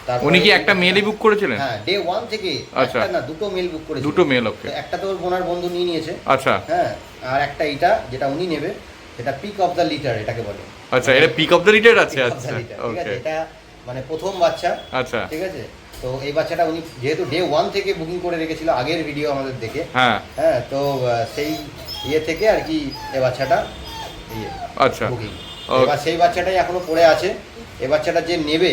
তারপরে উনি কি একটা মেলই বুক করেছিলেন? হ্যাঁ, ডে 1 থেকে। আচ্ছা। একটা না, দুটো মেল বুক করেছিল। দুটো মেল, ওকে। তো একটা তো ওনার বন্ধু নিয়ে নিয়েছে। আচ্ছা হ্যাঁ, আর একটা এটা যেটা উনি নেবে, সেটা পিক অফ দ্য লিটার এটাকে বলে। আচ্ছা, এটা পিক অফ দ্য লিটার আছে। Pick of the আচ্ছা, litter, ঠিক আছে, ওকে। এটা মানে প্রথম বাচ্চা। আচ্ছা ঠিক আছে, তো এই বাচ্চাটা উনি যেহেতু ডে 1 থেকে বুকিং করে রেখেছিল আগের ভিডিও আমাদের দেখে। হ্যাঁ হ্যাঁ, তো সেই ইয়ে থেকে আর কি এই বাচ্চাটা ইয়ে আচ্ছা বুকিং। Okay. এবার সেই বাচ্চাটাই এখনো পড়ে আছে। এই বাচ্চাটা যে নেবে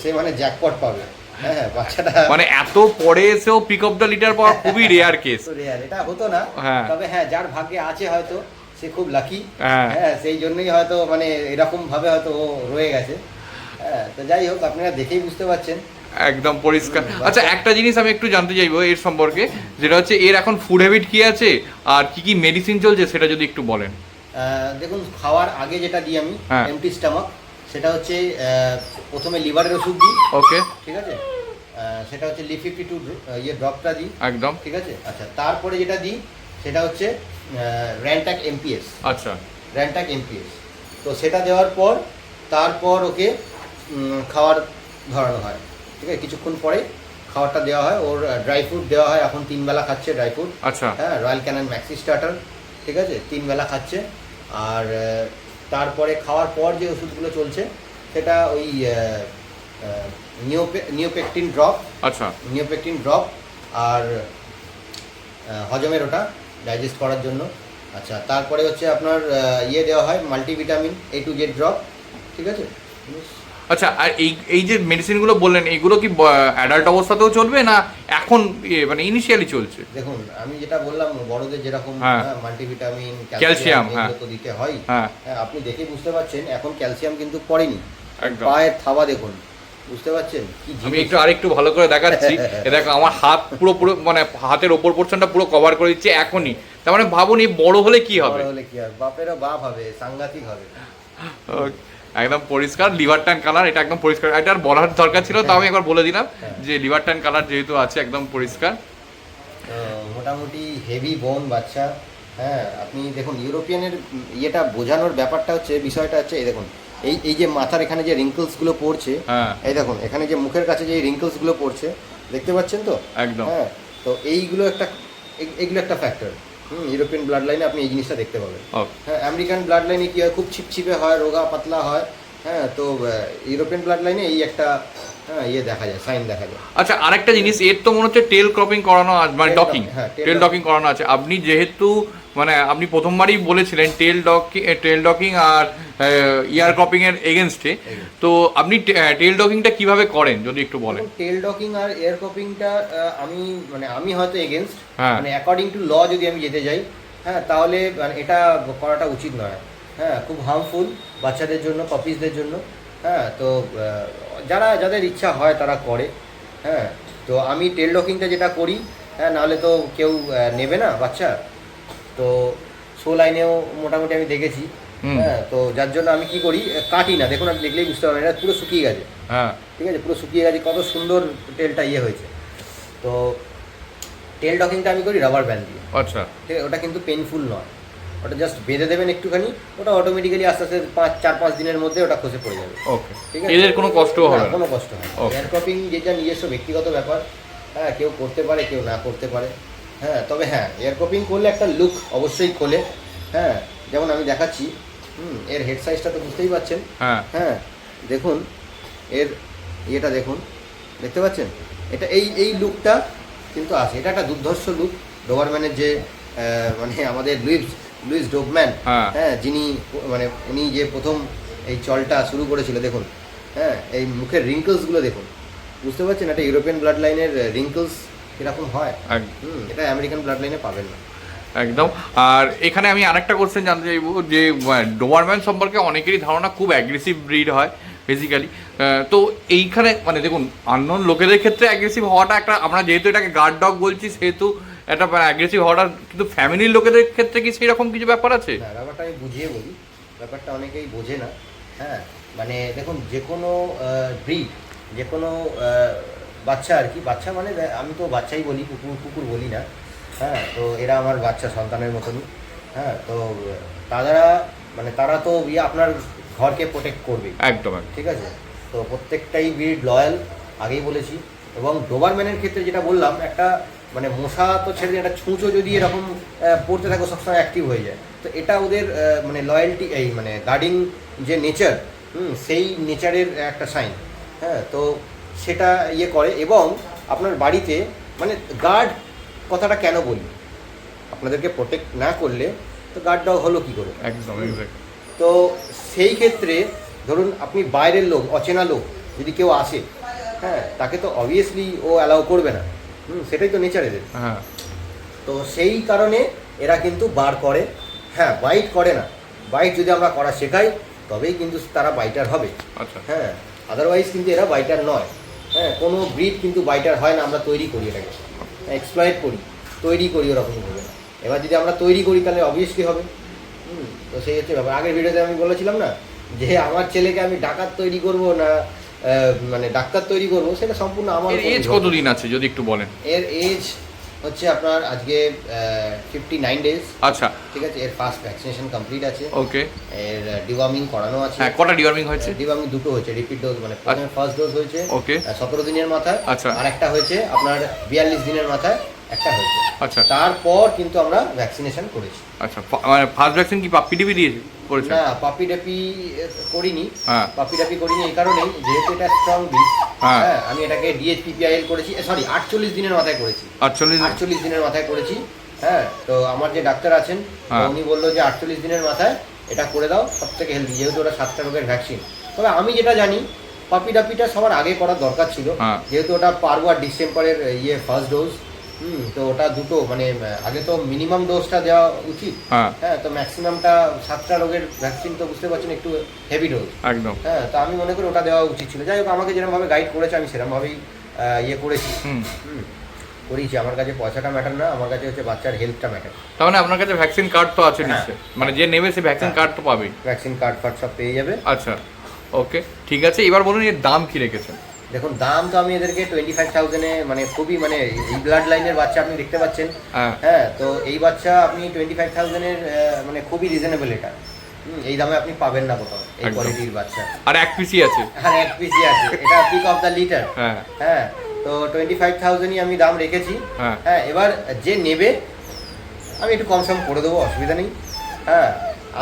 সে মানে জ্যাকপট পাবে। হ্যাঁ, বাচ্চাটা মানে এত পরে এসেও পিক অফ দ্য লিটার পাওয়া খুবই রেয়ার কেস। রেয়ার, এটা হতো না। হ্যাঁ। তবে হ্যাঁ, যার ভাগ্যে আছে হয়তো সে খুব লাকি। হ্যাঁ। হ্যাঁ, সেই জন্যই হয়তো মানে এরকম ভাবে হয়তো ও রয়ে গেছে। হ্যাঁ, তো যাই হোক, আপনারা দেখেই বুঝতে পারছেন। একদম পরিষ্কার। আচ্ছা, একটা জিনিস আমি একটু জানতে চাইবো এর সম্পর্কে, যেটা হচ্ছে এর এখন ফুড হ্যাবিট কি আছে আর কি কি মেডিসিন চলছে সেটা যদি একটু বলেন। দেখুন, খাওয়ার আগে যেটা দিই আমি হ্যাঁ। এমটি স্টমাক, সেটা হচ্ছে প্রথমে লিভারের ওষুধ দিই। ওকে, ঠিক আছে, সেটা হচ্ছে লি52 ইয়ে ড্রপটা দিই। একদম। ঠিক আছে, আচ্ছা, তারপরে যেটা দিই সেটা হচ্ছে র্যান্টাক এমপিএস। আচ্ছা র্যান্টাক এমপিএস, তো সেটা দেওয়ার পর তারপর ওকে খাওয়ার ধরানো হয়। ঠিক আছে, কিছুক্ষণ পরে খাবারটা দেওয়া হয়। ওর ড্রাই ফ্রুট দেওয়া হয়, এখন 3 বেলা খাচ্ছে ড্রাই ফ্রুট। আচ্ছা হ্যাঁ, রয়্যাল ক্যানন ম্যাক্সি স্টার্টার। ঠিক আছে, 3 বেলা খাচ্ছে। আর তারপরে খাওয়ার পর যে ওষুধগুলো চলছে সেটা ওই নিওপেকটিন ড্রপ। আচ্ছা নিওপেকটিন ড্রপ, আর হজমের ওটা ডাইজেস্ট করার জন্য। আচ্ছা, তারপরে হচ্ছে আপনার ইয়ে দেওয়া হয় multivitamin A to Z drop. ঠিক আছে। আচ্ছা, আর এই যে মেডিসিনগুলো বললেন এগুলো কি অ্যাডাল্ট অবস্থাতেও চলবে না এখন মানে ইনিশিয়ালি চলছে? দেখুন, আমি যেটা বললাম বড়দের যেরকম হ্যাঁ। মাল্টিভিটামিন, ক্যালসিয়াম, হ্যাঁ, এগুলো তো দিতে হয়। হ্যাঁ হ্যাঁ, আপনি দেখে বুঝতে পারছেন এখন ক্যালসিয়াম কিন্তু পড়েনি। একদম। পায়ের থাবা দেখুন, বুঝতে পারছেন কি আমি জিনিস। একটু আরেকটু ভালো করে দেখাচ্ছি। এ দেখো, আমার হাত পুরো পুরো মানে হাতের ওপর পোর্শনটা পুরো কভার করে দিচ্ছে এখনই। তার মানে ভাবুন এই বড় হলে কি হবে। বড় হলে কি আর, বাপেরও বাপ হবে, সাংঘাতিক হবে। একদম পরিষ্কার লিভার ট্যান কালার, এটা একদম পরিষ্কার। এটা আর বলার দরকার ছিল, তাও আমি একবার বলে দিলাম যে লিভার ট্যান কালার যেহেতু আছে একদম পরিষ্কার। মোটামুটি হেভি বোন বাচ্চা। হ্যাঁ, আপনি দেখুন ইউরোপিয়ানের ইয়েটা বোঝানোর ব্যাপারটা হচ্ছে, বিষয়টা হচ্ছে এই দেখুন, এই যে মাথার এখানে যে রিঙ্কলসগুলো পড়ছে, হ্যাঁ এই দেখুন এখানে যে মুখের কাছে যে রিঙ্কলসগুলো পড়ছে, দেখতে পাচ্ছেন তো? একদম। হ্যাঁ, তো এগুলো একটা ফ্যাক্টর। ইউরোপিয়ান ব্লাড লাইনে আপনি এই জিনিসটা দেখতে পাবেন। হ্যাঁ, আমেরিকান ব্লাড লাইনে কি হয়, খুব ছিপছিপে হয়, রোগা পাতলা হয়। হ্যাঁ, তো ইউরোপিয়ান ব্লাড লাইনে এই একটা ইয়ে দেখা যায়, সাইন দেখা যায়। আচ্ছা, আরেকটা জিনিস, এর তো মনে হচ্ছে টেল ক্রপিং করানো আছে, মানে Tail ডকিং, docking, হ্যাঁ, tail টেল ডকিং করানো আছে। আপনি যেহেতু মানে আপনি প্রথমবারই বলেছিলেন টেল ডকিং আর ইয়ার ক্রপিং এর এগেনস্টে, তো আপনি টেল ডকিংটা কিভাবে করেন যদি একটু বলেন। টেল ডকিং আর এয়ার ক্রপিংটা আমি হয়তো এগেনস্ট, হ্যাঁ। মানে অ্যাকর্ডিং টু ল যদি আমি যেতে যাই, হ্যাঁ, তাহলে মানে এটা করাটা উচিত নয়। হ্যাঁ, খুব হার্মফুল বাচ্চাদের জন্য, পাপিসদের জন্য। হ্যাঁ, তো যাদের ইচ্ছা হয় তারা করে। হ্যাঁ, তো আমি টেল ডকিংটা যেটা করি, হ্যাঁ, নাহলে তো কেউ নেবে না বাচ্চা। তো শো লাইনেও মোটামুটি আমি দেখেছি হুম। হ্যাঁ, তো যার জন্য আমি কি করি, কাটি না, দেখুন আপনি দেখলেই বুঝতে পারবেন এটা পুরো শুকিয়ে গেছে। হ্যাঁ। ঠিক আছে, পুরো শুকিয়ে গেছে, কত সুন্দর টেলটা ইয়ে হয়েছে। তো টেল ডকিংটা আমি করি রাবার ব্যান্ড দিয়ে। আচ্ছা। ঠিক আছে, ওটা কিন্তু পেনফুল নয়, ওটা জাস্ট বেঁধে দেবেন একটুখানি, ওটা অটোমেটিক্যালি আস্তে আস্তে 4-5 দিনের মধ্যে ওটা খসে পড়ে যাবে। ওকে, ঠিক আছে, এদের কোনো কষ্টও হবে না, না? কোনো কষ্ট হয় না। Okay. হেয়ার ক্রপিং যেটা নিজস্ব ব্যক্তিগত ব্যাপার, হ্যাঁ, কেউ করতে পারে কেউ না করতে পারে। হ্যাঁ, তবে হ্যাঁ, হেয়ার ক্রপিং করলে একটা লুক অবশ্যই খোলে। হ্যাঁ, যেমন আমি দেখাচ্ছি, এর হেড সাইজটা তো বুঝতেই পারছেন। হ্যাঁ। হ্যাঁ, দেখুন এর ইয়েটা দেখুন, দেখতে পাচ্ছেন, এটা এই লুকটা কিন্তু আছে, এটা একটা দুর্ধর্ষ লুক। ডোবারম্যানের যে মানে আমাদের লুইস ডোবম্যান, হ্যাঁ। হ্যাঁ, যিনি মানে উনি যে প্রথম এই চলটা শুরু করেছিল, দেখুন, হ্যাঁ, এই মুখের রিঙ্কলসগুলো দেখুন, বুঝতে পারছেন একটা ইউরোপিয়ান ব্লাড লাইনের রিঙ্কলস কীরকম হয়। এটা আমেরিকান ব্লাড লাইনে পাবেন না। একদম। আর এখানে আমি আরেকটা কোশ্চেন জানতে চাইবো যে ডোবারম্যান সম্পর্কে অনেকেরই ধারণা খুব অ্যাগ্রেসিভ ব্রিড হয় বেসিক্যালি। তো এইখানে মানে দেখুন, আননোন লোকেদের ক্ষেত্রে অ্যাগ্রেসিভ হওয়াটা একটা, আমরা যেহেতু এটাকে গার্ড ডগ বলছি সেহেতু একটা অ্যাগ্রেসিভ হওয়াটা, কিন্তু ফ্যামিলির লোকেদের ক্ষেত্রে কি সেই রকম কিছু ব্যাপার আছে? হ্যাঁ, ব্যাপারটা আমি বুঝিয়ে বলি, ব্যাপারটা অনেকেই বোঝে না। হ্যাঁ, মানে দেখুন, যে কোনো ব্রিড, যে কোনো বাচ্চা আর কি, বাচ্চা মানে আমি তো বাচ্চাই বলি, কুকুর বলি না। হ্যাঁ, তো এরা আমার বাচ্চা সন্তানের মতনই। হ্যাঁ, তো তারা তো আপনার ঘরকে প্রোটেক্ট করবে। একদম। ঠিক আছে, তো প্রত্যেকটাই ব্রিড লয়াল, আগেই বলেছি। এবং ডোবারম্যানের ক্ষেত্রে যেটা বললাম, একটা মানে মশা তো ছেড়ে দিন, একটা ছুঁচো যদি এরকম পড়তে থাকে সবসময় অ্যাক্টিভ হয়ে যায়, তো এটা ওদের মানে লয়্যালটি, এই মানে গার্ডিং যে নেচার, সেই নেচারের একটা সাইন। হ্যাঁ, তো সেটা ইয়ে করে। এবং আপনার বাড়িতে মানে গার্ড কথাটা কেন বলি, আপনাদেরকে প্রোটেক্ট না করলে তো গার্ড ডগ হলো কী করে? একদম। তো সেই ক্ষেত্রে ধরুন আপনি বাইরের লোক, অচেনা লোক যদি কেউ আসে, হ্যাঁ, তাকে তো অবভিয়াসলি ও অ্যালাউ করবে না। সেটাই তো নেচার এদের। হ্যাঁ। তো সেই কারণে এরা কিন্তু বার করে। হ্যাঁ, বাইট করে না, বাইট যদি আমরা করা শেখাই তবেই কিন্তু তারা বাইটার হবে। আচ্ছা। হ্যাঁ, আদারওয়াইজ কিন্তু এরা বাইটার নয়। হ্যাঁ, কোনো ব্রিড কিন্তু বাইটার হয় না, আমরা তৈরি করি এটাকে, এক্সপ্লয়েট করি, তৈরি করি, ওরকম হবে না। এবার যদি আমরা তৈরি করি তাহলে অবভিয়াসলি হবে। তো সেই হচ্ছে ব্যাপার। আগের ভিডিওতে আমি বলেছিলাম না যে আমার ছেলেকে আমি ডাকাত তৈরি করব না মানে ডাক্তার তৈরি করব, সেটা সম্পূর্ণ আমার। এজ কতদিন আছে যদি একটু বলেন? এর এজ হচ্ছে আপনার আজকে 59 ডেজ। আচ্ছা। ঠিক আছে, এর ফার্স্ট ভ্যাকসিনেশন কমপ্লিট আছে। ওকে। এর ডিওয়ার্মিং করানো আছে। হ্যাঁ, কটা ডিওয়ার্মিং হয়েছে? ডিওয়ার্মিং দুটো হয়েছে, রিপিট ডোজ, মানে প্রথমে ফার্স্ট ডোজ হয়েছে ওকে 17 দিনের মাথায়। আচ্ছা। আর একটা হয়েছে আপনার 42 দিনের মাথায় একটা হয়েছে। আচ্ছা। তারপর কিন্তু আমরা ভ্যাকসিনেশন করেছি। আচ্ছা, মানে ফার্স্ট ভ্যাকসিন কি পাপ্পি টিপি দিয়েছে করেছে? না, পাপি ডাপি করিনি। হ্যাঁ। পাপি ডাপি করিনি এই কারণেই, যেহেতু এটা স্ট্রং বিট। হ্যাঁ। হ্যাঁ, আমি এটাকে ডিএইচপিপিআইএল করেছি, সরি 48 দিনের মাথায় করেছি। 48 দিনের মাথায় করেছি। হ্যাঁ, তো আমার যে ডাক্তার আছেন উনি বললো যে 48 দিনের মাথায় এটা করে দাও, সব থেকে হেলদি, যেহেতু ওটা 7টা রোগের ভ্যাকসিন। তবে আমি যেটা জানি, পাপি ডাপিটা সবার আগে করার দরকার ছিল, যেহেতু ওটা পারবো আর ডিসেম্বরের ফার্স্ট ডোজ। তো ওটা দুটো মানে আগে তো মিনিমাম ডোজটা দেওয়া উচিত। হ্যাঁ, তো ম্যাক্সিমামটা 7টা রোগের ভ্যাকসিন, তো বুঝতে পারছেন একটু হেভি ডোজ। একদম। হ্যাঁ, তো আমি মনে করি ওটা দেওয়া উচিত ছিল। যাই হোক, আমাকে যেরকমভাবে গাইড করেছে আমি সেরকমভাবেই করেছি, করেছি। আমার কাছে পয়সাটা ম্যাটার না, আমার কাছে হচ্ছে বাচ্চার হেলথটা ম্যাটার। তার মানে আপনার কাছে ভ্যাকসিন কার্ড তো আছে নিশ্চয়ই, মানে যে নেবে সে ভ্যাকসিন কার্ড তো পাবে। ভ্যাকসিন কার্ড সব পেয়ে যাবে। আচ্ছা, ওকে, ঠিক আছে। এবার বলুন এর দাম কি রেখেছেন? দেখুন, দাম তো আমি এদেরকে 25,000-এ, মানে খুবই মানে এই ব্লাড লাইনের বাচ্চা আপনি দেখতে পাচ্ছেন। হ্যাঁ, তো এই বাচ্চা আপনি 25,000-এর মানে খুবই রিজনেবল এটা। এই দামে আপনি পাবেন না কোথাও এই কোয়ালিটির বাচ্চা। আর এক পিসি আছে। আর এক পিসি আছে, এটা পিক অফ দ্য লিটার। হ্যাঁ, তো 25,000-ই আমি দাম রেখেছি। হ্যাঁ, এবার যে নেবে আমি একটু কম সম করে দেবো, অসুবিধা নেই। হ্যাঁ,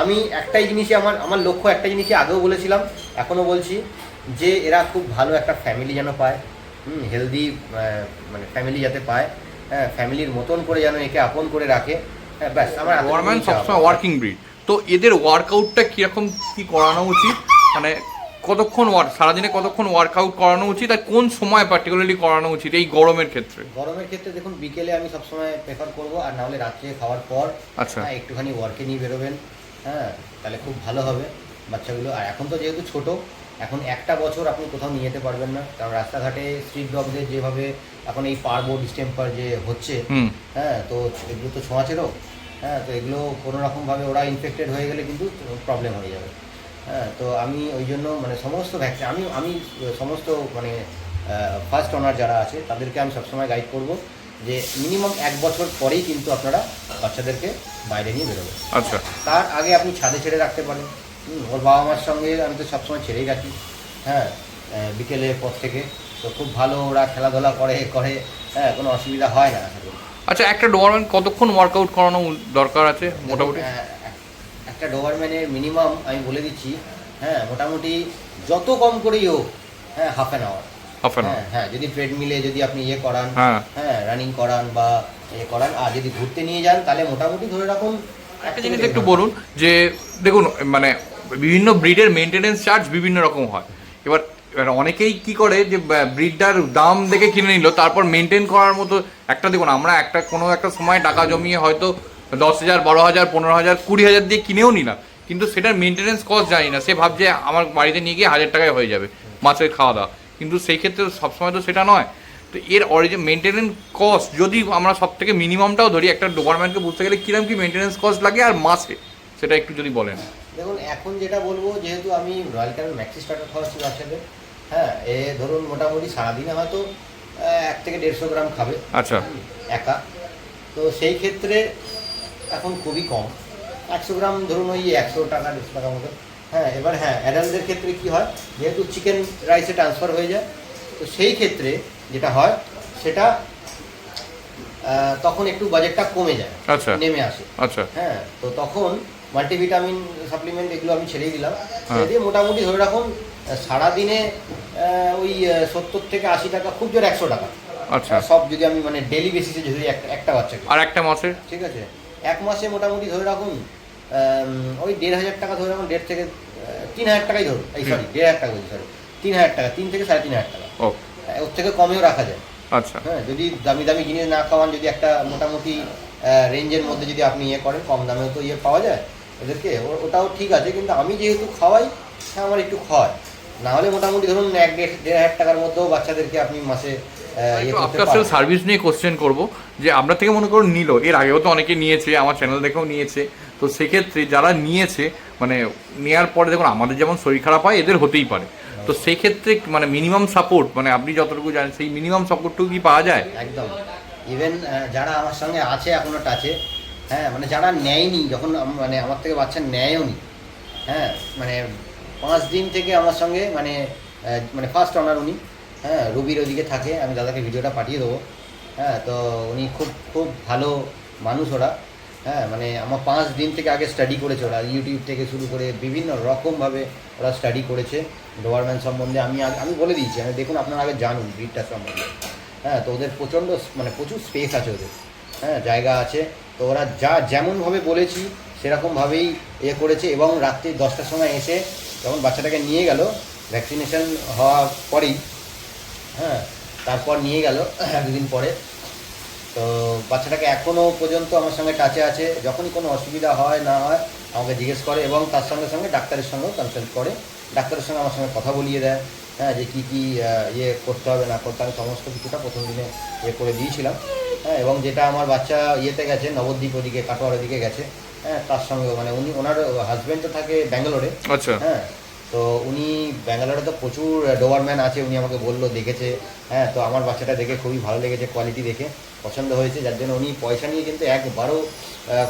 আমি একটাই জিনিসই আমার লক্ষ্য, একটা জিনিসই আগেও বলেছিলাম, এখনও বলছি, যে এরা খুব ভালো একটা ফ্যামিলি যেন পায়, হেলদি মানে ফ্যামিলি যাতে পায়। হ্যাঁ, ফ্যামিলির মতন করে যেন একে আপন করে রাখে। হ্যাঁ, ব্যাস আমার ডোবারম্যান সবসময় ওয়ার্কিং ব্রিড। তো এদের ওয়ার্কআউটটা কীরকম কি করানো উচিত, মানে কতক্ষণ সারাদিনে কতক্ষণ ওয়ার্কআউট করানো উচিত, আর কোন সময় পার্টিকুলারলি করানো উচিত এই গরমের ক্ষেত্রে? গরমের ক্ষেত্রে দেখুন, বিকেলে আমি সবসময় প্রেফার করবো, আর নাহলে রাত্রে খাওয়ার পর। আচ্ছা। একটুখানি ওয়ার্কে নিয়ে বেরোবেন। হ্যাঁ, তাহলে খুব ভালো হবে বাচ্চাগুলো। আর এখন তো যেহেতু ছোট, এখন 1টা বছর আপনি কোথাও নিয়ে যেতে পারবেন না, কারণ রাস্তাঘাটে স্ট্রিট ডগদের যেভাবে এখন এই পারবো ডিস্টেম্পার যে হচ্ছে, হ্যাঁ, তো এগুলো তো ছোঁয়াচে রোগ। হ্যাঁ, তো এগুলো কোনো রকমভাবে ওরা ইনফেক্টেড হয়ে গেলে কিন্তু প্রবলেম হয়ে যাবে। হ্যাঁ, তো আমি ওই জন্য মানে সমস্ত ভ্যাকসিন আমি সমস্ত মানে ফার্স্ট অনার যারা আছে তাদেরকে আমি সবসময় গাইড করব যে মিনিমাম 1 বছর পরেই কিন্তু আপনারা বাচ্চাদেরকে বাইরে নিয়ে বেরোবেন। আচ্ছা, তার আগে আপনি ছাদে ছেড়ে রাখতে পারেন। ওর বাবা মার সঙ্গে আমি তো সবসময় ছেড়েই রাখি। হ্যাঁ, বিকেলের পর থেকে তো খুব ভালো ওরা খেলাধুলা করে, হ্যাঁ, কোনো অসুবিধা হয় না আশা করি। আচ্ছা, একটা ডোবারম্যান কতক্ষণ ওয়ার্কআউট করানো দরকার আছে মোটামুটি? একটা ডোবারম্যানের মিনিমাম আমি বলে দিচ্ছি, হ্যাঁ, মোটামুটি যত কম করেই হোক, হ্যাঁ, হাফ অ্যান আওয়ার। হ্যাঁ, যদি ট্রেডমিলে যদি আপনি ইয়ে করান, হ্যাঁ, রানিং করান বা ইয়ে করান, আর যদি ঘুরতে নিয়ে যান তাহলে মোটামুটি ধরে রাখুন। একটা জিনিস একটু বলুন যে দেখুন, মানে বিভিন্ন ব্রিডের মেনটেনেন্স চার্জ বিভিন্ন রকম হয়। এবার অনেকেই কি করে যে ব্রিডটার দাম দেখে কিনে নিল, তারপর মেনটেন করার মতো একটা, দেখুন আমরা একটা কোনো একটা সময় টাকা জমিয়ে হয়তো 10,000, 12,000, 15,000, 20,000 দিয়ে কিনেও নিলাম, কিন্তু সেটার মেনটেনেন্স কস্ট জানি না। সে ভাবছে আমার বাড়িতে নিয়ে গিয়ে 1,000 টাকায় হয়ে যাবে মাছের খাওয়া দাওয়া, কিন্তু সেই ক্ষেত্রে সবসময় তো সেটা নয়। তো এর মেনটেনেন্স কস্ট যদি আমরা সব থেকে মিনিমামটাও ধরি, একটা ডোবারম্যানকে বুঝতে গেলে কিরকম কি মেনটেনেন্স কস্ট লাগে আর মাসে, সেটা একটু যদি বলেন। দেখুন, এখন যেটা বলবো, যেহেতু আমি রয়্যাল ক্যানেল ম্যাক্সি স্টার্টার খাওয়াচ্ছি বাচ্চাদের, হ্যাঁ, এ ধরুন মোটামুটি সারাদিনে হয়তো 1 থেকে 150 গ্রাম খাবে। আচ্ছা, একা। তো সেই ক্ষেত্রে এখন খুবই কম, 100 গ্রাম ধরুন ওই 100 টাকা 150 টাকার মতো। হ্যাঁ, এবার হ্যাঁ, অ্যাডাল্টদের ক্ষেত্রে কি হয়, যেহেতু চিকেন রাইসে ট্রান্সফার হয়ে যায়, তো সেই ক্ষেত্রে যেটা হয় সেটা তখন একটু বাজেটটা কমে যায়, আচ্ছা, নেমে আসে। আচ্ছা, হ্যাঁ, তো তখন মাল্টিভিটামিন সাপ্লিমেন্ট এগুলো আমি ছেড়েই দিলাম। ছেড়ে দিয়ে মোটামুটি ধরে রাখুন সারাদিনে ওই 70 থেকে 80 টাকা, খুব জোর 100 টাকা। আচ্ছা, সব যদি আমি মানে ডেলি বেসিসে যদি একটা বাচ্চাকে, আর একটা মাসে, ঠিক আছে, 1 মাসে মোটামুটি ধরে রাখুন ওই 1,500 টাকা ধরে রাখুন, 1,500 থেকে 3,000 টাকাই ধরুন, এই সরি 1,500 টাকা বলছি, সরি 3,000 টাকা, 3 থেকে 3,500 টাকা। ওর থেকে কমেও রাখা যায়। আচ্ছা, হ্যাঁ, যদি দামি দামি জিনিস না খাওয়ান, যদি একটা মোটামুটি রেঞ্জের মধ্যে যদি আপনি ইয়ে করেন, কম দামেও তো ইয়ে পাওয়া যায় ওদেরকে, ওটাও ঠিক আছে। কিন্তু আমি যেহেতু খাওয়াই, হ্যাঁ, আমার একটু খাওয়াই, না হলে মোটামুটি ধরুন 1,500 টাকার মধ্যেও বাচ্চাদেরকে আপনি মাসে আফটার সেল সার্ভিস নিয়ে কোশ্চেন করব যে আমরা থেকে মনে করুন নিল, এর আগেও তো অনেকে নিয়েছে, আমার চ্যানেল দেখেও নিয়েছে, তো সেক্ষেত্রে যারা নিয়েছে মানে নেওয়ার পরে দেখুন আমাদের যেমন শরীর খারাপ হয়, এদের হতেই পারে, তো সেই ক্ষেত্রে মানে মিনিমাম সাপোর্ট, মানে আপনি যতটুকু জানেন সেই মিনিমাম সাপোর্টটুকু কি পাওয়া যায়? একদম। ইভেন যারা আমার সঙ্গে আছে এখনো টাচে, হ্যাঁ, মানে যারা নেয়নি, যখন মানে আমার থেকে বাচ্চা নেয়ও নি, হ্যাঁ, মানে 5 দিন থেকে আমার সঙ্গে মানে মানে ফার্স্ট অনার উনি, হ্যাঁ, রবির ওদিকে থাকে, আমি দাদাকে ভিডিওটা পাঠিয়ে দেবো। হ্যাঁ, তো উনি খুব খুব ভালো মানুষ ওরা। হ্যাঁ, মানে আমার 5 দিন থেকে আগে স্টাডি করেছে ওরা, ইউটিউব থেকে শুরু করে বিভিন্ন রকমভাবে ওরা স্টাডি করেছে ডোবারম্যান সম্বন্ধে। আমি বলে দিয়েছি, আমি দেখুন আপনারা আগে জানুন ব্রিডটার সম্বন্ধে। হ্যাঁ, তো ওদের প্রচণ্ড মানে প্রচুর স্পেস আছে ওদের, হ্যাঁ, জায়গা আছে। তো ওরা যেমনভাবে বলেছি সেরকমভাবেই করেছে। এবং রাত্রি 10টার সময় এসে যখন বাচ্চাটাকে নিয়ে গেল ভ্যাকসিনেশন হওয়ার পরেই, হ্যাঁ, তারপর নিয়ে গেল 1 দিন পরে, তো বাচ্চাটাকে এখনও পর্যন্ত আমার সঙ্গে টাচে আছে। যখনই কোনো অসুবিধা হয় না হয় আমাকে জিজ্ঞেস করে, এবং তার সঙ্গে সঙ্গে ডাক্তারের সঙ্গেও কনসাল্ট করে, ডাক্তারের সঙ্গে আমার সঙ্গে কথা বলিয়ে দেয়, হ্যাঁ, যে কী কী করতে হবে না করতে হবে, সমস্ত কিছুটা প্রথম দিনে করে দিয়েছিলাম। হ্যাঁ, এবং যেটা আমার বাচ্চা ইয়েতে গেছে, নবদ্বীপ ওদিকে, কাটোয়ার ওদিকে গেছে, হ্যাঁ, তার সঙ্গে মানে ওনার হাজব্যান্ড তো থাকে ব্যাঙ্গালোরে। আচ্ছা, হ্যাঁ, তো উনি ব্যাঙ্গালোরে তো প্রচুর ডোবারম্যান আছে, উনি আমাকে বললো দেখেছে। হ্যাঁ, তো আমার বাচ্চাটা দেখে খুবই ভালো লেগেছে, কোয়ালিটি দেখে পছন্দ হয়েছে, যার জন্য উনি পয়সা নিয়ে কিন্তু একবারও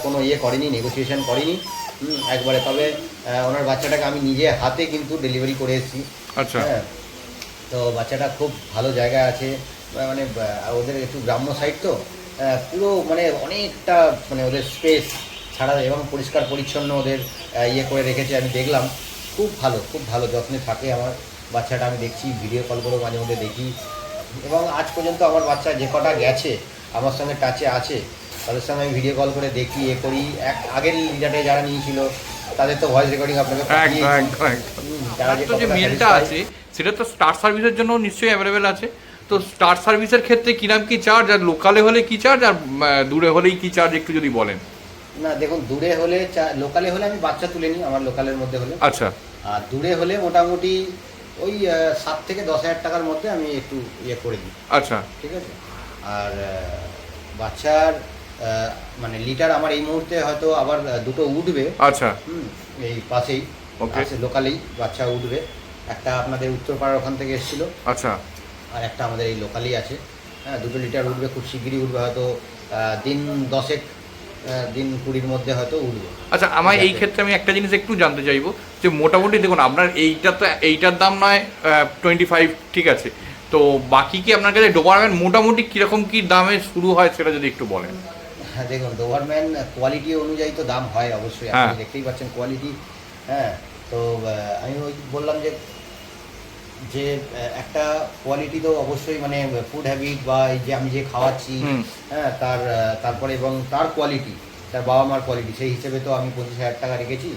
কোনো করেনি, নেগোসিয়েশন করেনি একবারে। তবে ওনার বাচ্চাটাকে আমি নিজে হাতে কিন্তু ডেলিভারি করে এসেছি। আচ্ছা, হ্যাঁ, তো বাচ্চাটা খুব ভালো জায়গায় আছে, মানে ওদের একটু গ্রাম্য সাইড তো, পুরো মানে অনেকটা মানে ওদের স্পেস ছাড়া, এবং পরিষ্কার পরিচ্ছন্ন ওদের করে রেখেছে। আমি দেখলাম খুব ভালো যত্নে থাকে আমার বাচ্চাটা। আমি দেখছি, ভিডিও কল করেও মাঝে মধ্যে দেখি। এবং আজ পর্যন্ত আমার বাচ্চা যে কটা গেছে আমার সঙ্গে টাচে আছে, তাদের সঙ্গে আমি ভিডিও কল করে দেখি, করি। আগের লিডারে যারা নিয়েছিল তাদের তো ভয়েস রেকর্ডিং আপনাকে যে মেলটা আছে সেটা তো স্টার সার্ভিসের জন্য নিশ্চয়ই অ্যাভেলেবেল আছে। তো স্টার সার্ভিসের ক্ষেত্রে কিরাম কি চার্জ, আর লোকালে হলে কি চার্জ, আর দূরে হলেই কি চার্জ, একটু যদি বলেন। না দেখুন, দূরে হলে লোকালে হলে আমি বাচ্চা তুলে নিই আমার লোকালের মধ্যে হলে। আচ্ছা, আর দূরে হলে মোটামুটি ওই 7 থেকে 10,000 টাকার মধ্যে আমি একটু করে দিই। আচ্ছা, ঠিক আছে। আর বাচ্চার মানে লিটার আমার এই মুহূর্তে হয়তো আবার দুটো উঠবে। আচ্ছা, এই পাশেই Okay. আছে, লোকালেই বাচ্চা উঠবে। একটা আপনাদের উত্তরপাড়ার ওখান থেকে এসেছিল, আচ্ছা, আর একটা আমাদের এই লোকালই আছে। হ্যাঁ, 2টো লিটার উঠবে, খুব শিগগিরই উঠবে, হয়তো দিন 10 দিন 20-র মধ্যে হয়তো উঠবে। আচ্ছা। আমার এই ক্ষেত্রে আমি একটা জিনিস একটু জানতে চাইবো যে মোটামুটি দেখুন আপনার এইটা তো এইটার দাম নয় 25, ঠিক আছে, তো বাকি কি আপনার কাছে ডোবারম্যান মোটামুটি কিরকম কি দামে শুরু হয় সেটা যদি একটু বলেন। হ্যাঁ দেখুন, ডোবারম্যান কোয়ালিটি অনুযায়ী তো দাম হয় অবশ্যই, হ্যাঁ। আপনি দেখতেই পাচ্ছেন কোয়ালিটি। হ্যাঁ, তো আমি ওই বললাম যে যে একটা কোয়ালিটি তো অবশ্যই, মানে ফুড হ্যাবিট বা এই যে আমি যে খাওয়াচ্ছি, হ্যাঁ, তারপরে এবং তার কোয়ালিটি, তার বাবা মার কোয়ালিটি, সেই হিসেবে তো আমি 25,000 টাকা রেখেছি।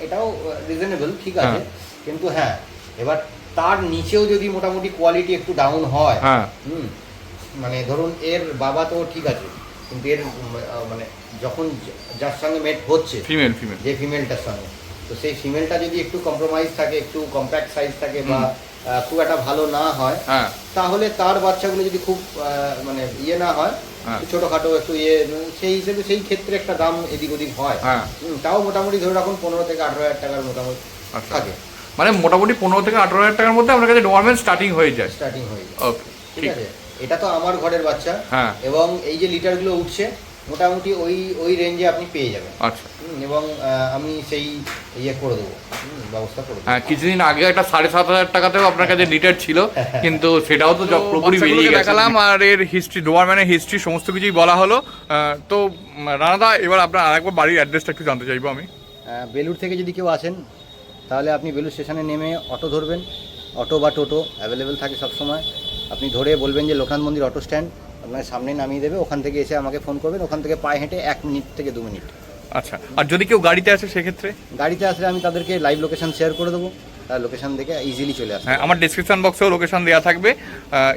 এটাও রিজনেবল, ঠিক আছে, কিন্তু হ্যাঁ, এবার তার নিচেও যদি মোটামুটি কোয়ালিটি একটু ডাউন হয়, মানে ধরুন এর বাবা তো ঠিক আছে, কিন্তু এর মানে যখন যার সঙ্গে মেট হচ্ছে, ফিমেল যে ফিমেলটার সঙ্গে, তো সেই ফিমেলটা যদি একটু কম্প্রোমাইজ থাকে, একটু কম্প্যাক্ট সাইজ থাকে, বা খুব একটা ভালো না হয়, তাহলে তার বাচ্চাগুলো যদি খুব মানে ইয়ে না হয়, ছোটখাটো একটু ইয়ে, সেই হিসেবে সেই ক্ষেত্রে একটা দাম এদিক ওদিক হয়। তাও মোটামুটি ধরে রাখুন 15 থেকে 18,000 টাকার মোটামুটি থাকে। মানে মোটামুটি 15 থেকে 18,000 টাকার মধ্যে আপনার কাছে ডোবারম্যান স্টার্টিং হয়ে যায়। ওকে, ঠিক আছে, এটা তো আমার ঘরের বাচ্চা, এবং এই যে লিটারগুলো উঠছে মোটামুটি ওই রেঞ্জে আপনি পেয়ে যাবেন। আচ্ছা, এবং আমি সেই ইয়ে করে দেবো, ব্যবস্থা করে দেবো। হ্যাঁ, কিছুদিন আগে একটা 7,500 টাকাতেও আপনার কাছে লিটার ছিল, কিন্তু সেটাও তো পুরোপুরি বেরিয়ে গেছে। দেখালাম আর এর হিস্ট্রি, ডোবারম্যানের হিস্ট্রি সমস্ত কিছুই বলা হলো। তো রানাদা, এবার আপনার আরেকবার বাড়ির অ্যাড্রেসটা একটু জানতে চাইবো আমি। বেলুর থেকে যদি কেউ আসেন, তাহলে আপনি বেলুর স্টেশনে নেমে অটো ধরবেন, অটো বা টোটো অ্যাভেলেবেল থাকে সবসময়। আপনি ধরে বলবেন যে লোকনাথ মন্দির অটো স্ট্যান্ড, আপনাকে সামনে নামিয়ে দেবে, ওখান থেকে এসে আমাকে ফোন করবেন, ওখান থেকে পায়ে হেঁটে 1 মিনিট থেকে 2 মিনিট। আচ্ছা, আর যদি কেউ গাড়িতে আসে সেক্ষেত্রে? গাড়িতে আসলে আমি তাদেরকে লাইভ লোকেশন শেয়ার করে দেবো, তার লোকেশন দেখে ইজিলি চলে আসবে। হ্যাঁ, আমার ডেসক্রিপশন বক্সেও লোকেশন দেওয়া থাকবে,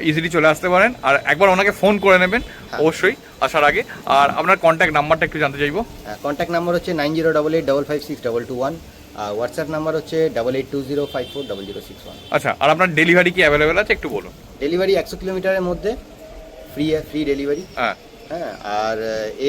ইজিলি চলে আসতে পারেন। আর একবার ওনাকে ফোন করে নেবেন অবশ্যই আসার আগে। আর আপনার কন্ট্যাক্ট নাম্বারটা একটু জানতে চাইবো। কন্ট্যাক্ট নাম্বার হচ্ছে 9088556221, আর হোয়াটসঅ্যাপ নাম্বার হচ্ছে 8820540061। আচ্ছা, আর আপনার ডেলিভারি কি অ্যাভেলেবেল আছে একটু বলুন। ডেলিভারি 100 কিলোমিটারের মধ্যে ফ্রি ডেলিভারি। হ্যাঁ, আর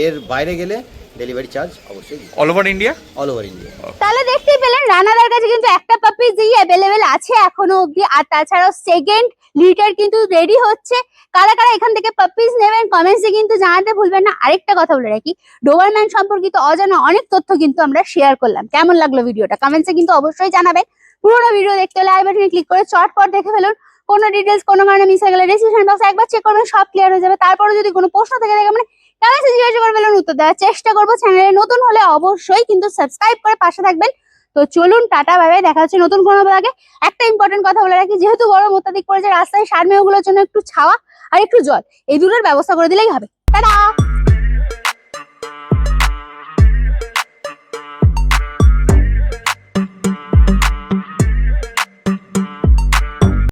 এর বাইরে গেলে ডেলিভারি চার্জ অবশ্যই all over India. All over India. তাহলে দেখতেই পেলেন রানাদার কাছে কিন্তু একটা পাপিজই অ্যাভেলেবেল আছে এখনো অবধি, আর তাছাড়াও সেকেন্ড লিটার কিন্তু রেডি হচ্ছে। কারা কারা এখান থেকে পাপিজ নেবেন কমেন্টসে কিন্তু জানাতে ভুলবেন না। আরেকটা কথা বলে রাখি, ডোবারম্যান সম্পর্কিত অজানা অনেক তথ্য কিন্তু আমরা শেয়ার করলাম। কেমন লাগলো ভিডিওটা কমেন্টসে কিন্তু অবশ্যই জানাবেন। পুরোনো ভিডিও দেখতে হলে আই বাটনে ক্লিক করে চটপট দেখে ফেলুন। কোনো ডিটেলস কোনো কারণে মিস হয়ে গেলে ডেসক্রিপশন বক্সে একবার চেক করবেন, সব ক্লিয়ার হয়ে যাবে। তারপরে যদি কোনো প্রশ্ন থেকে থাকে মানে কমেন্টসে জিজ্ঞাসা করে ফেলুন, উত্তর দেওয়ার চেষ্টা করবো। চ্যানেলে নতুন হলে অবশ্যই কিন্তু সাবস্ক্রাইব করে পাশে থাকবেন। তো চলুন, টাটা, বাই বাই, দেখা হচ্ছে নতুন কোনো আগে। একটা ইম্পর্টেন্ট কথা বলে রাখি, যেহেতু গরম অত্যাধিক পড়েছে, রাস্তায় সার মেয়েগুলোর জন্য একটু ছাওয়া আর একটু জল, এই দুটোর ব্যবস্থা করে দিলেই হবে। টাটা।